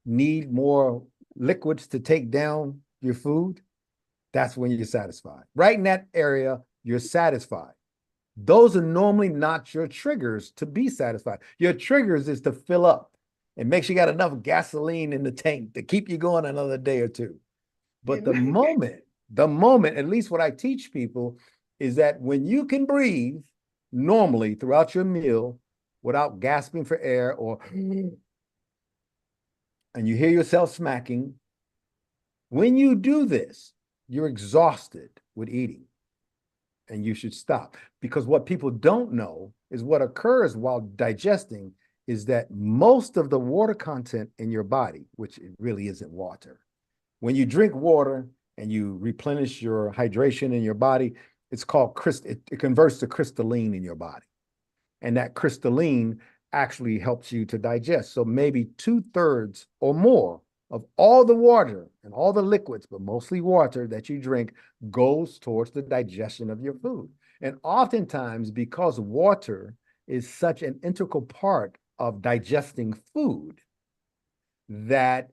[SPEAKER 1] need more liquids to take down your food, that's when you're satisfied. Right in that area, you're satisfied. Those are normally not your triggers to be satisfied. Your triggers is to fill up and make sure you got enough gasoline in the tank to keep you going another day or two.
[SPEAKER 2] You
[SPEAKER 1] But
[SPEAKER 2] know,
[SPEAKER 1] the moment, at least what I teach people is that when you can breathe normally throughout your meal without gasping for air or and you hear yourself smacking, when you do this, you're exhausted with eating and you should stop. Because what people don't know is what occurs while digesting is that most of the water content in your body, which it really isn't water, when you drink water and you replenish your hydration in your body, it's called it converts to crystalline in your body. And that crystalline actually helps you to digest. So maybe 2/3 or more of all the water and all the liquids, but mostly water that you drink goes towards the digestion of your food. And oftentimes, because water is such an integral part of digesting food, that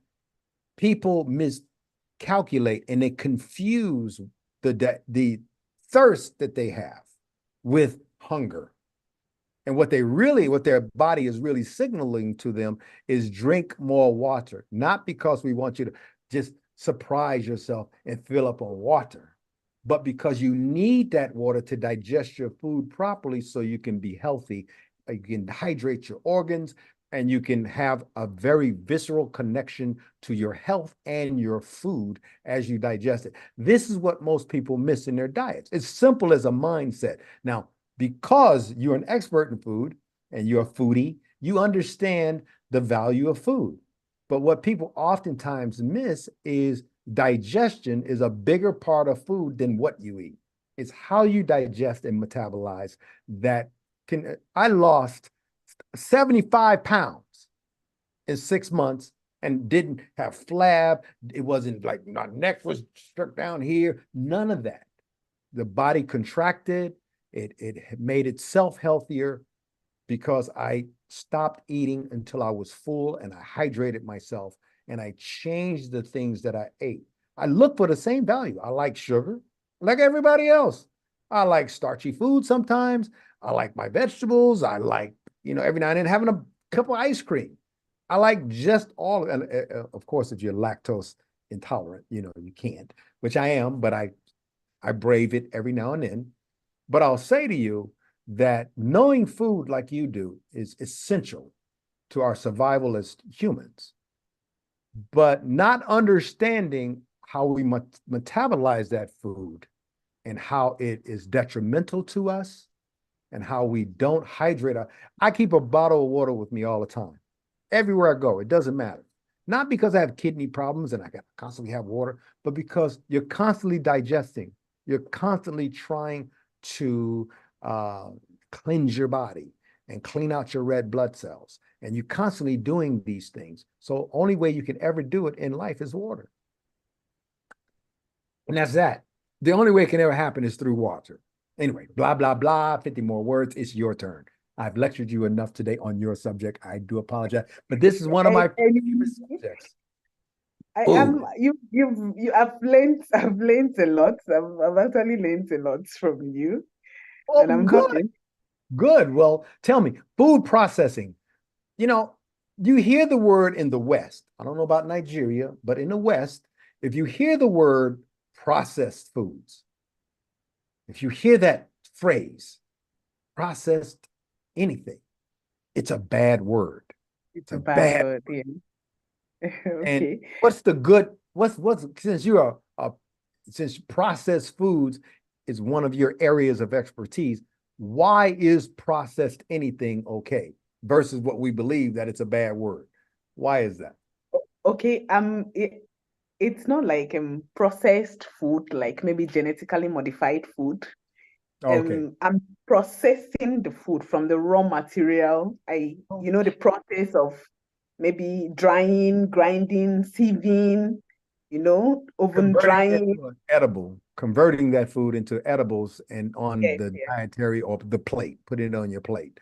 [SPEAKER 1] people miscalculate and they confuse the thirst that they have with hunger. And what their body is really signaling to them is drink more water, not because we want you to just surprise yourself and fill up on water, but because you need that water to digest your food properly so you can be healthy, you can hydrate your organs, and you can have a very visceral connection to your health and your food as you digest it. This is what most people miss in their diets. It's simple as a mindset. Now, because you're an expert in food and you're a foodie, you understand the value of food. But what people oftentimes miss is digestion is a bigger part of food than what you eat. It's how you digest and metabolize that I lost 75 pounds in 6 months and didn't have flab. It wasn't like my neck was struck down here. None of that. The body contracted. It made itself healthier because I stopped eating until I was full and I hydrated myself and I changed the things that I ate. I look for the same value. I like sugar, like everybody else. I like starchy food sometimes. I like my vegetables. I like, every now and then having a cup of ice cream. I like just all, and of course, if you're lactose intolerant, you can't, which I am, but I brave it every now and then. But I'll say to you that knowing food like you do is essential to our survival as humans, but not understanding how we metabolize that food and how it is detrimental to us and how we don't hydrate. I keep a bottle of water with me all the time, everywhere I go. It doesn't matter. Not because I have kidney problems and I got constantly have water, but because you're constantly digesting. You're constantly trying to cleanse your body and clean out your red blood cells. And you're constantly doing these things. So only way you can ever do it in life is water. And that's that. The only way it can ever happen is through water. Anyway, blah, blah, blah, 50 more words. It's your turn. I've lectured you enough today on your subject. I do apologize. But this is one of my favorite subjects.
[SPEAKER 2] I am you I've learned a lot. I've actually learned a lot from you. And
[SPEAKER 1] Oh,
[SPEAKER 2] I'm
[SPEAKER 1] good.
[SPEAKER 2] happy.
[SPEAKER 1] Good. Well, tell me, food processing. You know, you hear the word in the West. I don't know about Nigeria, but in the West, if you hear the word processed foods, if you hear that phrase, processed anything, it's a bad word.
[SPEAKER 2] It's
[SPEAKER 1] It's
[SPEAKER 2] a
[SPEAKER 1] a
[SPEAKER 2] bad
[SPEAKER 1] bad.
[SPEAKER 2] word, yeah.
[SPEAKER 1] And
[SPEAKER 2] Okay.
[SPEAKER 1] what's the good? What's since you're since processed foods is one of your areas of expertise, why is processed anything okay versus what we believe that it's a bad word? Why is that?
[SPEAKER 2] Okay. It's not like processed food, like maybe genetically modified food.
[SPEAKER 1] Okay.
[SPEAKER 2] I'm processing the food from the raw material. The process of maybe drying, grinding, sieving, oven
[SPEAKER 1] Converting it
[SPEAKER 2] drying.
[SPEAKER 1] to an edible, converting that food into edibles and on
[SPEAKER 2] Yes,
[SPEAKER 1] the
[SPEAKER 2] yes,
[SPEAKER 1] dietary or the plate, put it on your plate,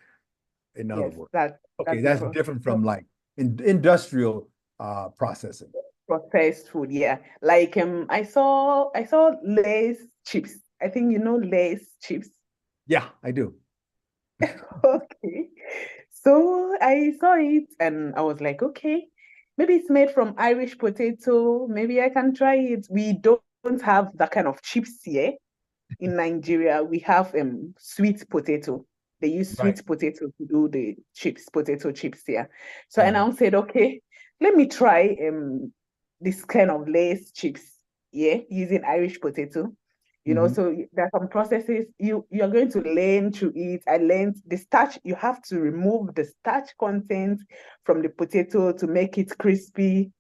[SPEAKER 1] in other
[SPEAKER 2] yes.
[SPEAKER 1] words. Okay,
[SPEAKER 2] That's the
[SPEAKER 1] that's different from like industrial processing.
[SPEAKER 2] processed food. Yeah, like I saw Lay's chips. I think you know Lay's chips.
[SPEAKER 1] Yeah, I do.
[SPEAKER 2] Okay. So I saw it and I was like, okay, maybe it's made from Irish potato. Maybe I can try it. We don't have that kind of chips here in Nigeria. We have sweet potato. They use
[SPEAKER 1] Right.
[SPEAKER 2] sweet potato to do the chips, potato chips here. So I
[SPEAKER 1] Mhm.
[SPEAKER 2] now said, okay, let me try this kind of Lay's chips, yeah, using Irish potato.
[SPEAKER 1] Mhm.
[SPEAKER 2] So there are some processes you're going to learn to eat. I learned the starch, you have to remove the starch content from the potato to make it crispy.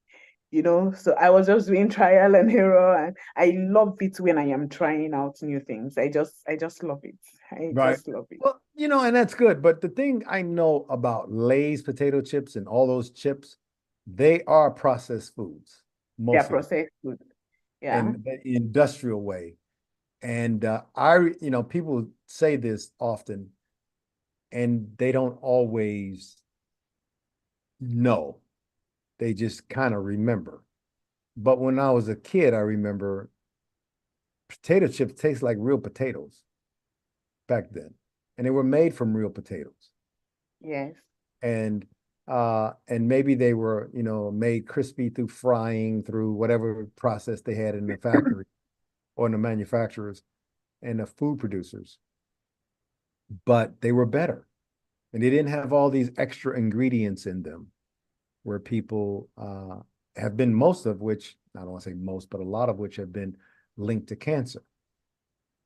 [SPEAKER 2] So I was just doing trial and error, and I love it when I am trying out new things. I just love it. I
[SPEAKER 1] Right.
[SPEAKER 2] just love it.
[SPEAKER 1] Well, and that's good. But the thing I know about Lay's potato chips and all those chips, they are processed foods,
[SPEAKER 2] Yeah,
[SPEAKER 1] most of them,
[SPEAKER 2] processed food. Yeah.
[SPEAKER 1] in the industrial way. And people say this often, and they don't always know. They just kind of remember. But when I was a kid, I remember potato chips taste like real potatoes back then, and they were made from real potatoes.
[SPEAKER 2] Yes.
[SPEAKER 1] And maybe they were, made crispy through frying, through whatever process they had in the factory or in the manufacturers and the food producers, but they were better. And they didn't have all these extra ingredients in them where people have been, most of which, I don't want to say most, but a lot of which have been linked to cancer.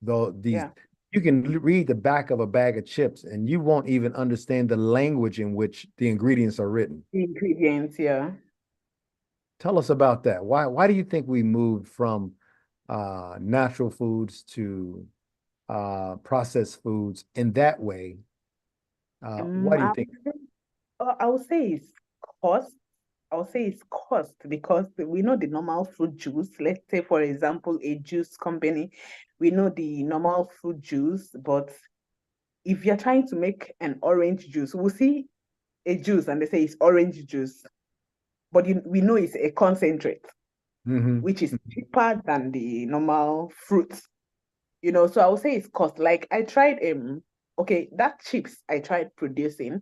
[SPEAKER 1] Though
[SPEAKER 2] Yeah.
[SPEAKER 1] you can read the back of a bag of chips and you won't even understand the language in which the ingredients are written.
[SPEAKER 2] The ingredients, yeah.
[SPEAKER 1] Tell us about that. Why do you think we moved from natural foods to processed foods in that way? Why do you
[SPEAKER 2] I
[SPEAKER 1] think?
[SPEAKER 2] I would say it's cost. I would say it's cost because we know the normal fruit juice. Let's say, for example, a juice company, we know the normal fruit juice, but if you're trying to make an orange juice, we'll see a juice and they say it's orange juice, but we know it's a concentrate. which is cheaper than the normal fruits. So I would say it's cost. Like I tried okay, that chips I tried producing.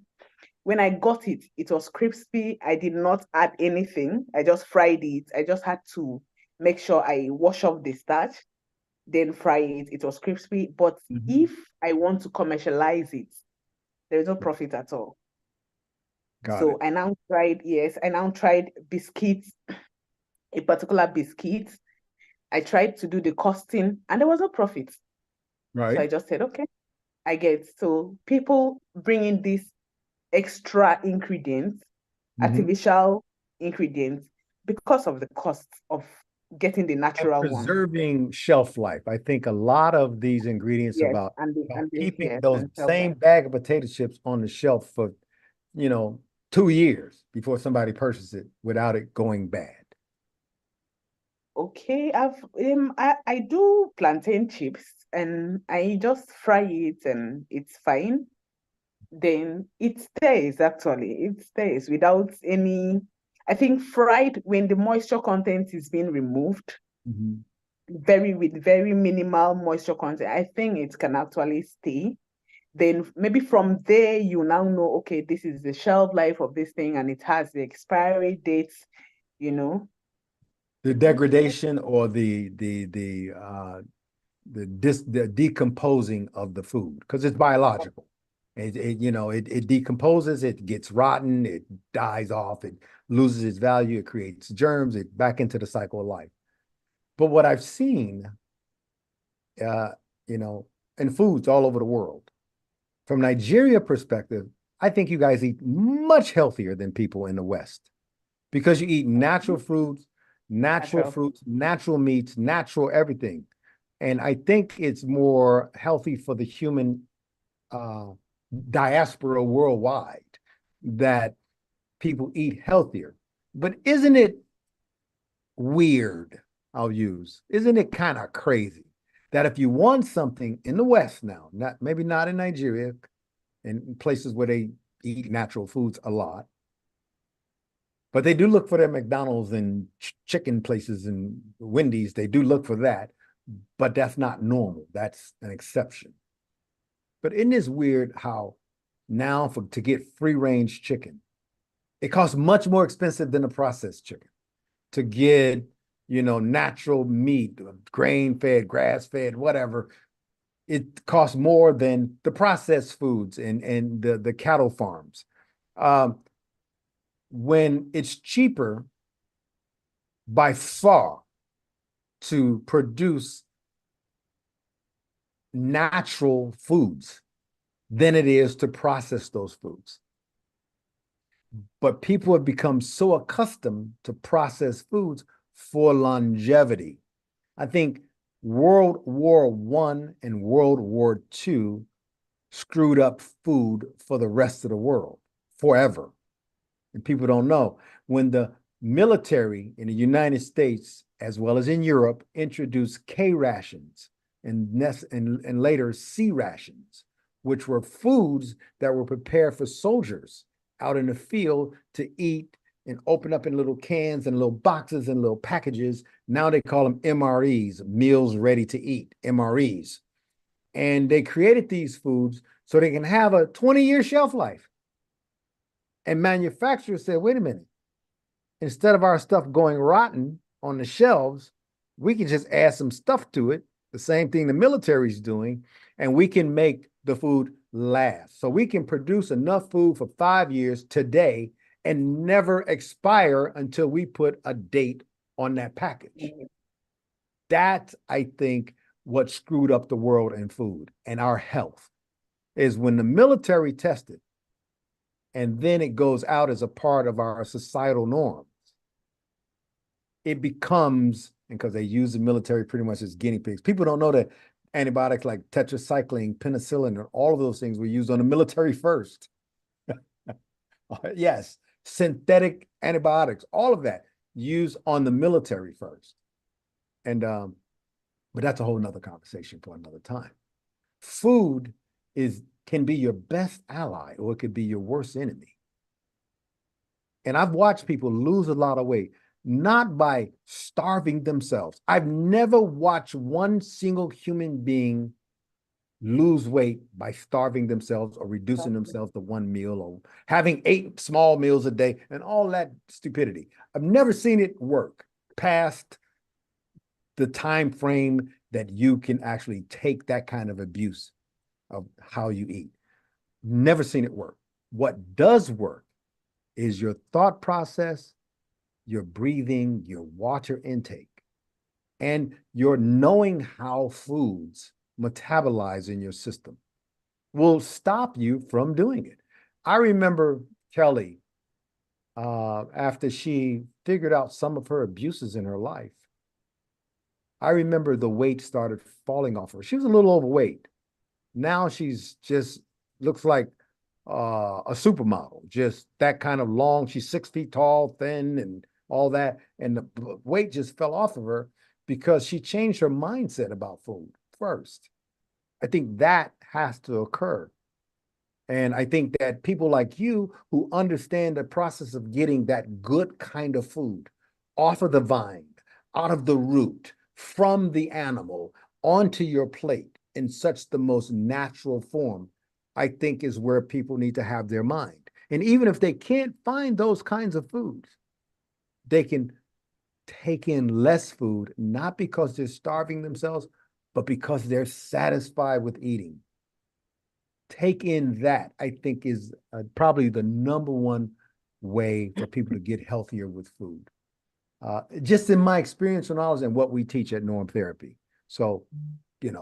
[SPEAKER 2] When I got it, it was crispy. I did not add anything. I just fried it. I just had to make sure I wash off the starch, then fry it. It was crispy. But if I want to commercialize it, there is no profit at all.
[SPEAKER 1] Got
[SPEAKER 2] So
[SPEAKER 1] it.
[SPEAKER 2] I now tried biscuits, a particular biscuit. I tried to do the costing and there was no profit. So
[SPEAKER 1] Right.
[SPEAKER 2] I just said, okay, I get. So people bring in these extra ingredients, artificial ingredients, because of the cost of getting the
[SPEAKER 1] And
[SPEAKER 2] natural one.
[SPEAKER 1] preserving shelf life. I think a lot of these ingredients
[SPEAKER 2] Yes,
[SPEAKER 1] about keeping
[SPEAKER 2] yes,
[SPEAKER 1] those
[SPEAKER 2] and shelf
[SPEAKER 1] same
[SPEAKER 2] life.
[SPEAKER 1] bag of potato chips on the shelf for, you know, 2 years before somebody purchases it without it going bad.
[SPEAKER 2] Okay, I do plantain chips and I just fry it and it's fine. Then it stays actually. It stays without any. I think fried when the moisture content is being removed,
[SPEAKER 1] Mhm.
[SPEAKER 2] with very minimal moisture content, I think it can actually stay. Then maybe from there you now know, okay, this is the shelf life of this thing and it has the expiry dates, you know.
[SPEAKER 1] The degradation or the decomposing of the food because it's biological. It decomposes, it gets rotten, it dies off, it loses its value, it creates germs, it back into the cycle of life. But what I've seen, uh, you know, in foods all over the world, from Nigeria perspective, I think you guys eat much healthier than people in the West because you eat
[SPEAKER 2] Natural.
[SPEAKER 1] natural meats, natural everything. And I think it's more healthy for the human uh, diaspora worldwide that people eat healthier. But isn't it weird? Isn't it kind of crazy that if you want something in the West now, maybe not in Nigeria, in places where they eat natural foods a lot, but they do look for their McDonald's and chicken places and Wendy's. They do look for that, but that's not normal. That's an exception. But isn't this weird how now to get free range chicken, it costs much more expensive than a processed chicken to get, natural meat, grain fed, grass fed, whatever. It costs more than the processed foods and the cattle farms. Um, when it's cheaper by far to produce natural foods than it is to process those foods. But people have become so accustomed to processed foods for longevity. I think World War One and World War II screwed up food for the rest of the world forever. And people don't know. When the military in the United States, as well as in Europe, introduced K rations and later C rations, which were foods that were prepared for soldiers out in the field to eat and open up in little cans and little boxes and little packages. Now they call them MREs, meals ready to eat, MREs. And they created these foods so they can have a 20-year shelf life. And manufacturers said, wait a minute, instead of our stuff going rotten on the shelves, we can just add some stuff to it, the same thing the military's doing, and we can make the food last. So we can produce enough food for 5 years today and never expire until we put a date on that package. That's, I think, what screwed up the world in food and our health is when the military tested and then it goes out as a part of our societal norms. It becomes, and because they use the military pretty much as guinea pigs, people don't know that antibiotics like tetracycline, penicillin, and all of those things were used on the military first. Yes, synthetic antibiotics, all of that used on the military first. And but that's a whole nother conversation for another time. Food can be your best ally or it could be your worst enemy. And I've watched people lose a lot of weight, not by starving themselves. I've never watched one single human being lose weight by starving themselves or reducing themselves to one meal or having 8 small meals a day and all that stupidity. I've never seen it work past the time frame that you can actually take that kind of abuse of how you eat. Never seen it work. What does work is your thought process, your breathing, your water intake, and your knowing how foods metabolize in your system will stop you from doing it. I remember Kelly, after she figured out some of her abuses in her life, I remember the weight started falling off her. She was a little overweight. Now she's just looks like a supermodel, just that kind of long. She's 6 feet tall, thin, and all that. And the weight just fell off of her because she changed her mindset about food first. I think that has to occur. And I think that people like you who understand the process of getting that good kind of food off of the vine, out of the root, from the animal, onto your plate in such the most natural form, I think is where people need to have their mind. And even if they can't find those kinds of foods, they can take in less food, not because they're starving themselves, but because they're satisfied with eating. Take in that, I think, is probably the number one way for people to get healthier with food. Just in my experience and knowledge and what we teach at Norm Therapy. So,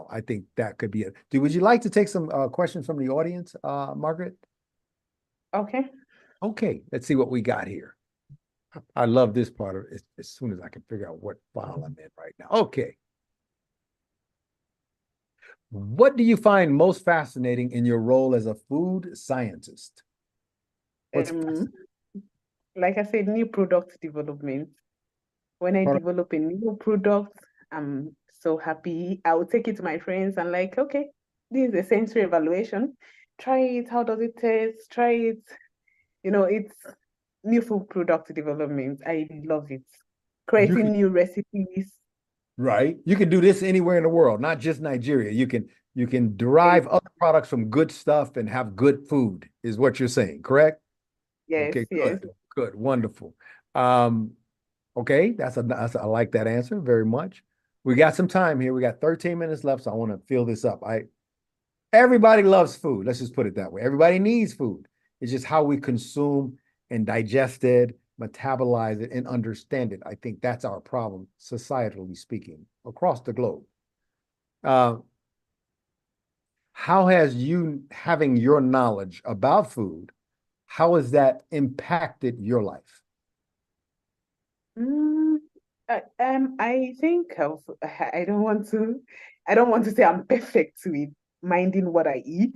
[SPEAKER 1] I think that could be it. Would you like to take some questions from the audience, Margaret?
[SPEAKER 2] Okay.
[SPEAKER 1] Okay, let's see what we got here. I love this part of it as soon as I can figure out what file I'm in right now. Okay. What do you find most fascinating in your role as a food scientist? What's
[SPEAKER 2] Um, like I said, new product development. When I
[SPEAKER 1] product?
[SPEAKER 2] develop a new product, I'm so happy. I will take it to my friends and like, okay, this is a sensory evaluation. Try it. How does it taste? Try it. It's new food product development. I love it.
[SPEAKER 1] You
[SPEAKER 2] Creating
[SPEAKER 1] can,
[SPEAKER 2] new recipes.
[SPEAKER 1] right? You can do this anywhere in the world, not just Nigeria. You can
[SPEAKER 2] Yes,
[SPEAKER 1] derive other products from good stuff and have good food, is what you're saying, correct?
[SPEAKER 2] yes,
[SPEAKER 1] Okay,
[SPEAKER 2] yes.
[SPEAKER 1] good, wonderful. Um, okay, I like that answer very much. We got some time here. We got 13 minutes left, so I want to fill this up. Everybody loves food. Let's just put it that way. Everybody needs food. It's just how we consume and digest it, metabolize it, and understand it. I think that's our problem, societally speaking, across the globe. Uh, how has you having your knowledge about food, how has that impacted your life?
[SPEAKER 2] Mm, I think I don't want to say I'm perfect with minding what I eat.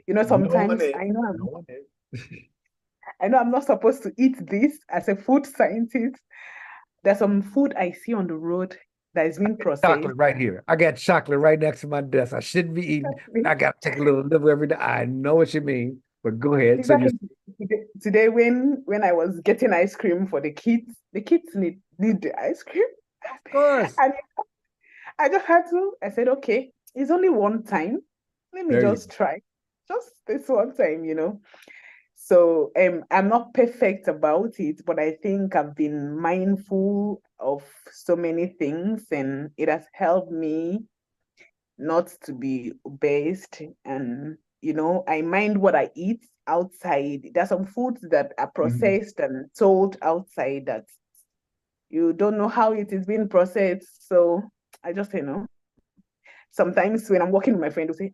[SPEAKER 1] No one
[SPEAKER 2] Sometimes
[SPEAKER 1] is. No one is.
[SPEAKER 2] I know I'm not supposed to eat this as a food scientist. There's some food I see on the road that is being processed.
[SPEAKER 1] Chocolate right here. I got chocolate right next to my desk. I shouldn't be eating. I got to take a little nibble every day. I know what you mean, but go ahead. So you,
[SPEAKER 2] Exactly. Today when I was getting ice cream for the kids need the ice cream.
[SPEAKER 1] of course.
[SPEAKER 2] And I just had to, I said, okay, it's only one time. Let me
[SPEAKER 1] There you
[SPEAKER 2] just
[SPEAKER 1] go.
[SPEAKER 2] try. Just this one time. So I'm not perfect about it, but I think I've been mindful of so many things and it has helped me not to be obese. And I mind what I eat outside. There's some foods that are
[SPEAKER 1] Mhm.
[SPEAKER 2] processed and sold outside that you don't know how it is being processed. So I just sometimes when I'm working with my friend, they'll say,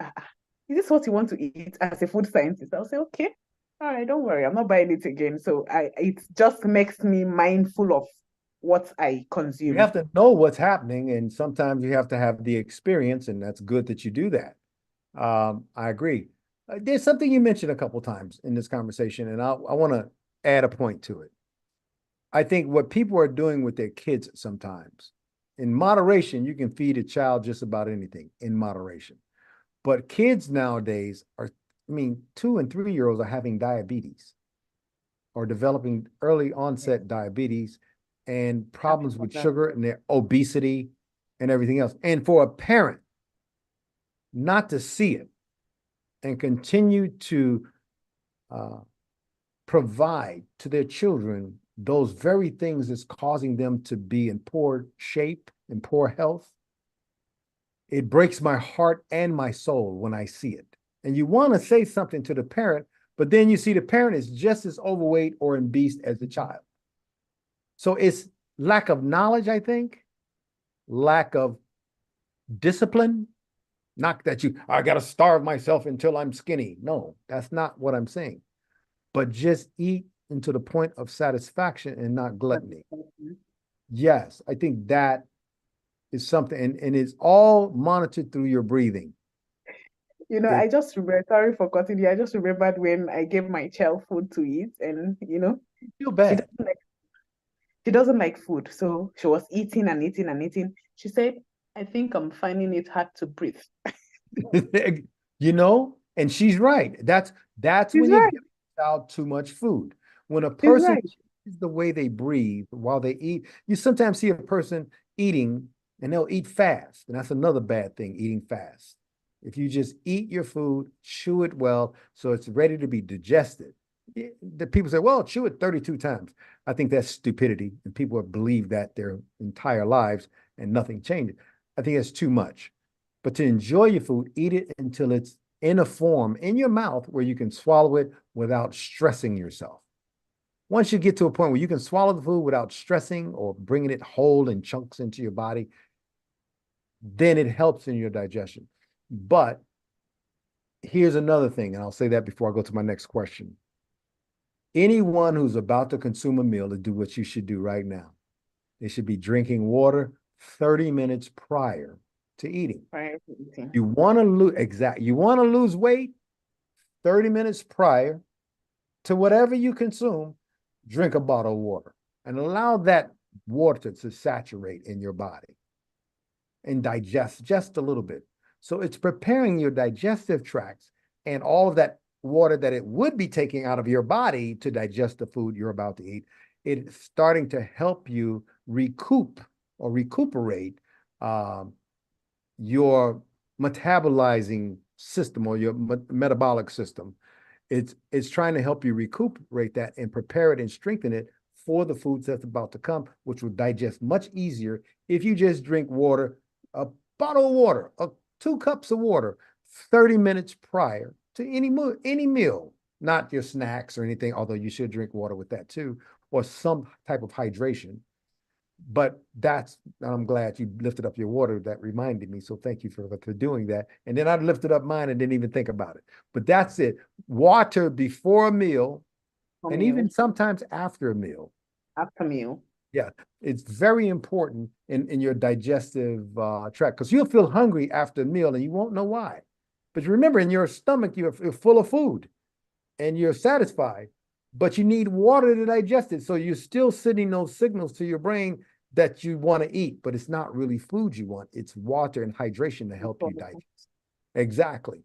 [SPEAKER 2] is this what you want to eat as a food scientist? I'll say, okay, all right, don't worry, I'm not buying it again. So it just makes me mindful of what I
[SPEAKER 1] You
[SPEAKER 2] consume.
[SPEAKER 1] have to know what's happening, and sometimes you have to have the experience, and that's good that you do that. I agree. There's something you mentioned a couple times in this conversation, and I want to add a point to it. I think what people are doing with their kids sometimes, in moderation, you can feed a child just about anything in moderation. But kids nowadays are, I mean, 2 and 3 year olds are having diabetes or developing early onset diabetes and problems with sugar and their obesity and everything else. And for a parent not to see it and continue to provide to their children those very things that's causing them to be in poor shape and poor health, it breaks my heart and my soul when I see it. And you want to say something to the parent, but then you see the parent is just as overweight or obese as the child. So it's lack of knowledge, I think, lack of discipline. Not that I got to starve myself until I'm skinny. No, that's not what I'm saying. But just eat into the point of satisfaction and not gluttony. Yes, I think that is something, and it's all monitored through your breathing.
[SPEAKER 2] I just remember, sorry for cutting you. I just remembered when I gave my child food to eat, and
[SPEAKER 1] You feel
[SPEAKER 2] she
[SPEAKER 1] bad.
[SPEAKER 2] doesn't like food. So she was eating and eating and eating. She said, I think I'm finding it hard to breathe.
[SPEAKER 1] And she's right. That's
[SPEAKER 2] She's
[SPEAKER 1] when you
[SPEAKER 2] right.
[SPEAKER 1] give a child too much food. When a
[SPEAKER 2] She's
[SPEAKER 1] person
[SPEAKER 2] right.
[SPEAKER 1] changes the way they breathe while they eat, you sometimes see a person eating and they'll eat fast. And that's another bad thing, eating fast. If you just eat your food, chew it well, so it's ready to be digested. The people say, well, chew it 32 times. I think that's stupidity. And people have believed that their entire lives and nothing changes. I think that's too much. But to enjoy your food, eat it until it's in a form in your mouth where you can swallow it without stressing yourself. Once you get to a point where you can swallow the food without stressing or bringing it whole in chunks into your body, then it helps in your digestion. But here's another thing, and I'll say that before I go to my next question. Anyone who's about to consume a meal to do what you should do right now. They should be drinking water 30 minutes prior to eating.
[SPEAKER 2] Prior to eating.
[SPEAKER 1] You want to lose weight 30 minutes prior to whatever you consume, drink a bottle of water and allow that water to saturate in your body and digest just a little bit. So it's preparing your digestive tracts and all of that water that it would be taking out of your body to digest the food you're about to eat. It's starting to help you recuperate your metabolizing system or your metabolic system. It's trying to help you recuperate that and prepare it and strengthen it for the foods that's about to come, which will digest much easier if you just drink water, a bottle of water, 2 cups of water, 30 minutes prior to any meal, not your snacks or anything, although you should drink water with that too, or some type of hydration. But I'm glad you lifted up your water. That reminded me. So thank you for doing that. And then I lifted up mine and didn't even think about it. But that's it. Water before a meal and even sometimes after a meal.
[SPEAKER 2] After meal.
[SPEAKER 1] Yeah, it's very important in your digestive tract because you'll feel hungry after a meal and you won't know why. But remember, in your stomach, you're full of food and you're satisfied, but you need water to digest it. So you're still sending those signals to your brain that you want to eat, but it's not really food you want. It's water and hydration to help you digest. Exactly.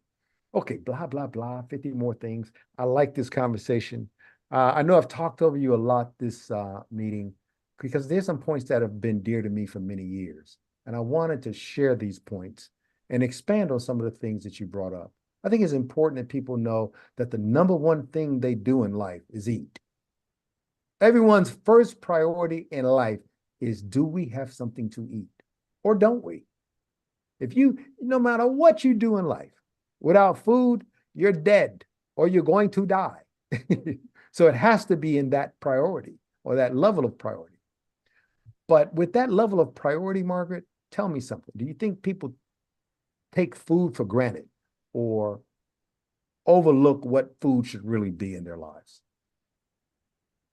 [SPEAKER 1] Okay, blah, blah, blah, 50 more things. I like this conversation. I know I've talked over you a lot this meeting because there's some points that have been dear to me for many years. And I wanted to share these points and expand on some of the things that you brought up. I think it's important that people know that the number one thing they do in life is eat. Everyone's first priority in life is, do we have something to eat or don't we? No matter what you do in life, without food, you're dead or you're going to die. So it has to be in that priority or that level of priority. But with that level of priority, Margaret, tell me something. Do you think people take food for granted or overlook what food should really be in their lives?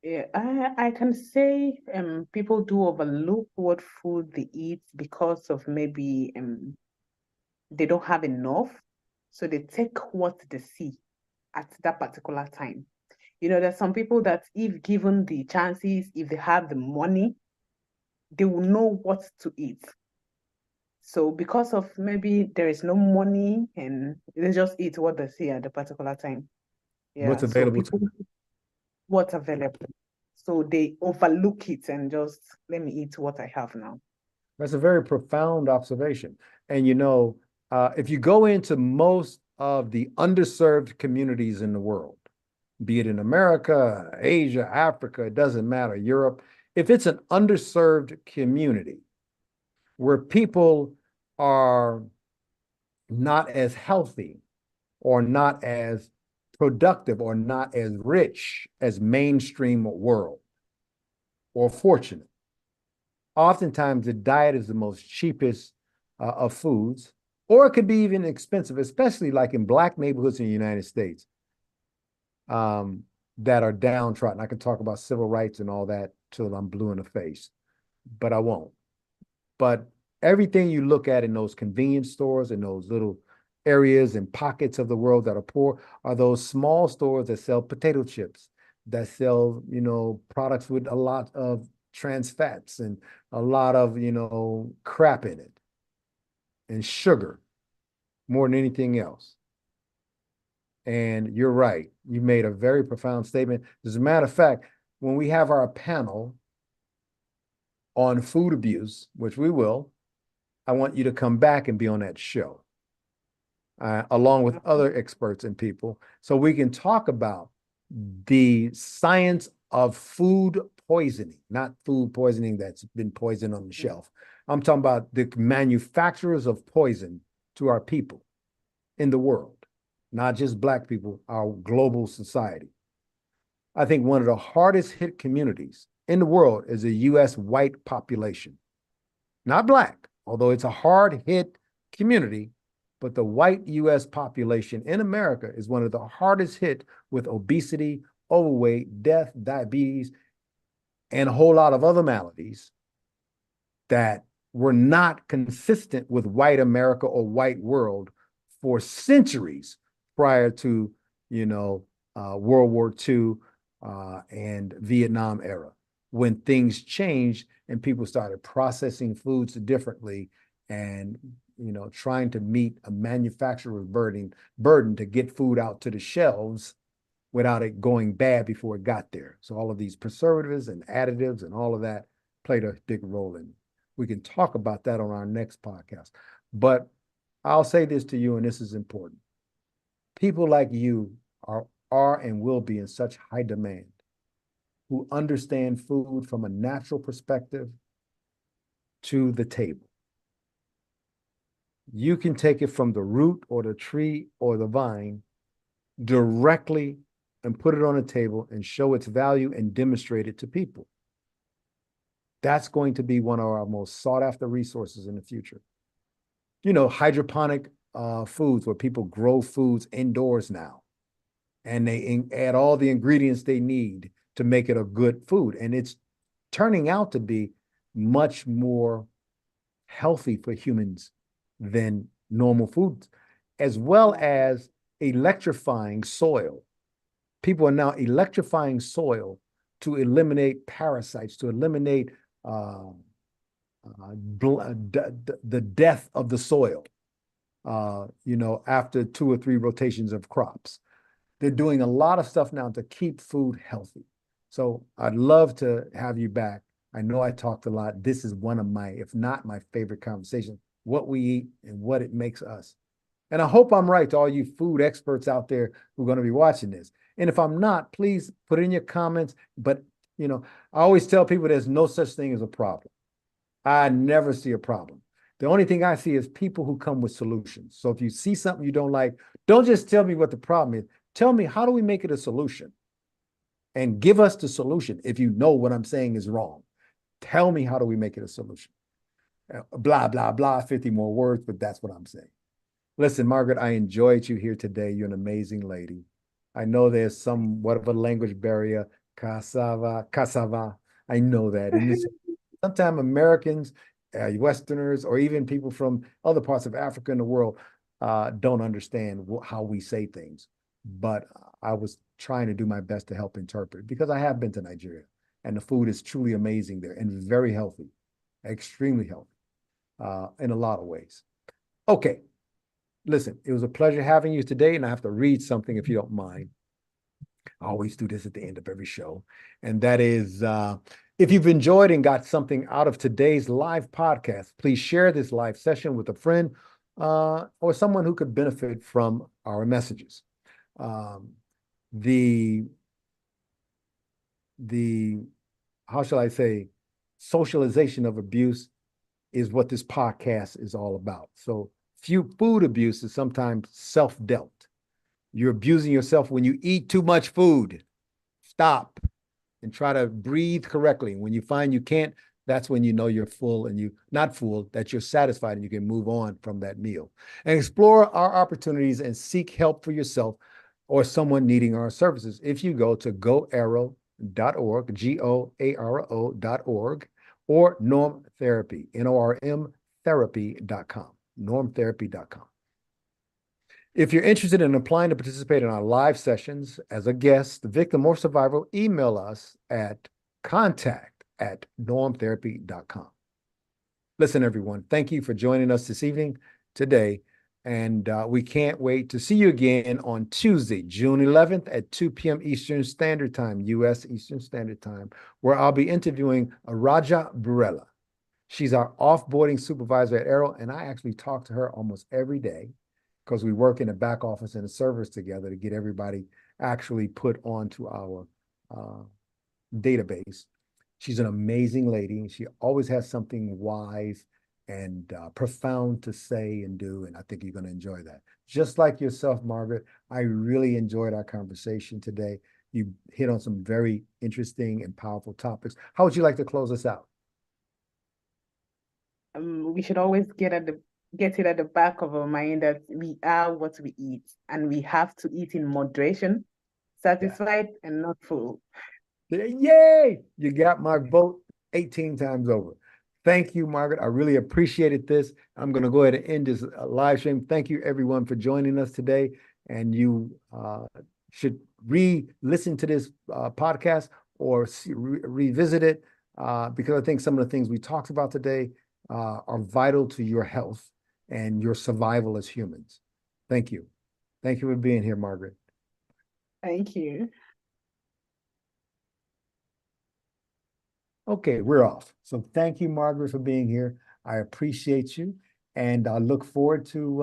[SPEAKER 2] Yeah, I can say people do overlook what food they eat because of maybe they don't have enough. So they take what they see at that particular time. There's some people that if given the chances, if they have the money, they will know what to eat. So because of maybe there is no money and they just eat what they see at the particular time.
[SPEAKER 1] What's
[SPEAKER 2] Yeah, so
[SPEAKER 1] available to
[SPEAKER 2] people
[SPEAKER 1] them?
[SPEAKER 2] what's available. So they overlook it and just, let me eat what I have now.
[SPEAKER 1] That's a very profound observation. And if you go into most of the underserved communities in the world, be it in America, Asia, Africa, it doesn't matter, Europe, if it's an underserved community where people are not as healthy or not as productive or not as rich as mainstream world or fortunate, oftentimes the diet is the most cheapest of foods, or it could be even expensive, especially like in Black neighborhoods in the United States that are downtrodden. I can talk about civil rights and all that till I'm blue in the face, but I won't. But everything you look at in those convenience stores, in those little areas and pockets of the world that are poor, are those small stores that sell potato chips, that sell, products with a lot of trans fats and a lot of, crap in it and sugar more than anything else. And you're right. You made a very profound statement. As a matter of fact, when we have our panel on food abuse, which we will, I want you to come back and be on that show, along with other experts and people, so we can talk about the science of food poisoning, not food poisoning that's been poisoned on the shelf. I'm talking about the manufacturers of poison to our people in the world, not just Black people, our global society. I think one of the hardest hit communities in the world is the US white population, not Black, although it's a hard hit community, but the white US population in America is one of the hardest hit with obesity, overweight, death, diabetes, and a whole lot of other maladies that were not consistent with white America or white world for centuries prior to, World War II and Vietnam era, when things changed and people started processing foods differently and, trying to meet a manufacturer's burden to get food out to the shelves without it going bad before it got there. So all of these preservatives and additives and all of that played a big role in it. We can talk about that on our next podcast. But I'll say this to you, and this is important. People like you are and will be in such high demand, who understand food from a natural perspective to the table. You can take it from the root or the tree or the vine directly and put it on a table and show its value and demonstrate it to people. That's going to be one of our most sought after resources in the future. Hydroponic foods, where people grow foods indoors now, and they add all the ingredients they need to make it a good food. And it's turning out to be much more healthy for humans than normal foods, as well as electrifying soil. People are now electrifying soil to eliminate parasites, to eliminate the death of the soil, after 2 or 3 rotations of crops. They're doing a lot of stuff now to keep food healthy. So I'd love to have you back. I know I talked a lot. This is one of my, if not my favorite conversations, what we eat and what it makes us. And I hope I'm right to all you food experts out there who are going to be watching this. And if I'm not, please put it in your comments. But, I always tell people there's no such thing as a problem. I never see a problem. The only thing I see is people who come with solutions. So if you see something you don't like, don't just tell me what the problem is. Tell me, how do we make it a solution? And give us the solution. If you know what I'm saying is wrong, tell me, how do we make it a solution? Blah, blah, blah, 50 more words, but that's what I'm saying. Listen, Margaret, I enjoyed you here today. You're an amazing lady. I know there's somewhat of a language barrier. Cassava. I know that. And sometimes Americans, Westerners, or even people from other parts of Africa and the world don't understand how we say things. But I was trying to do my best to help interpret, because I have been to Nigeria and the food is truly amazing there and very healthy, extremely healthy in a lot of ways. Okay. Listen, it was a pleasure having you today, and I have to read something if you don't mind. I always do this at the end of every show. And that is, if you've enjoyed and got something out of today's live podcast, please share this live session with a friend or someone who could benefit from our messages. The how shall I say, socialization of abuse is what this podcast is all about. So food abuse is sometimes self-dealt. You're abusing yourself when you eat too much food. Stop and try to breathe correctly. When you find you can't, that's when you know you're full and you not full, that you're satisfied and you can move on from that meal. And explore our opportunities and seek help for yourself or someone needing our services. If you go to goarrow.org, GOARO.org, or Norm Therapy, NORM therapy.com, normtherapy.com. If you're interested in applying to participate in our live sessions as a guest, victim, or survivor, email us at contact@normtherapy.com. Listen, everyone, thank you for joining us this evening, today, and we can't wait to see you again on Tuesday, June 11th at 2 p.m. Eastern Standard Time, U.S. Eastern Standard Time, where I'll be interviewing Raja Burella. She's our offboarding supervisor at Arrow, and I actually talk to her almost every day because we work in the back office and the servers together to get everybody actually put onto our database. She's an amazing lady, and she always has something wise and profound to say and do, and I think you're going to enjoy that. Just like yourself, Margaret, I really enjoyed our conversation today. You hit on some very interesting and powerful topics. How would you like to close us out?
[SPEAKER 2] We should always get it at the back of our mind that we are what we eat, and we have to eat in moderation, satisfied and not full.
[SPEAKER 1] Yay! You got my vote 18 times over. Thank you, Margaret. I really appreciated this. I'm going to go ahead and end this live stream. Thank you, everyone, for joining us today. And you should re-listen to this podcast or revisit it because I think some of the things we talked about today are vital to your health and your survival as humans. Thank you. Thank you for being here, Margaret.
[SPEAKER 2] Thank you.
[SPEAKER 1] Okay, we're off. So thank you, Margaret, for being here. I appreciate you, and I look forward to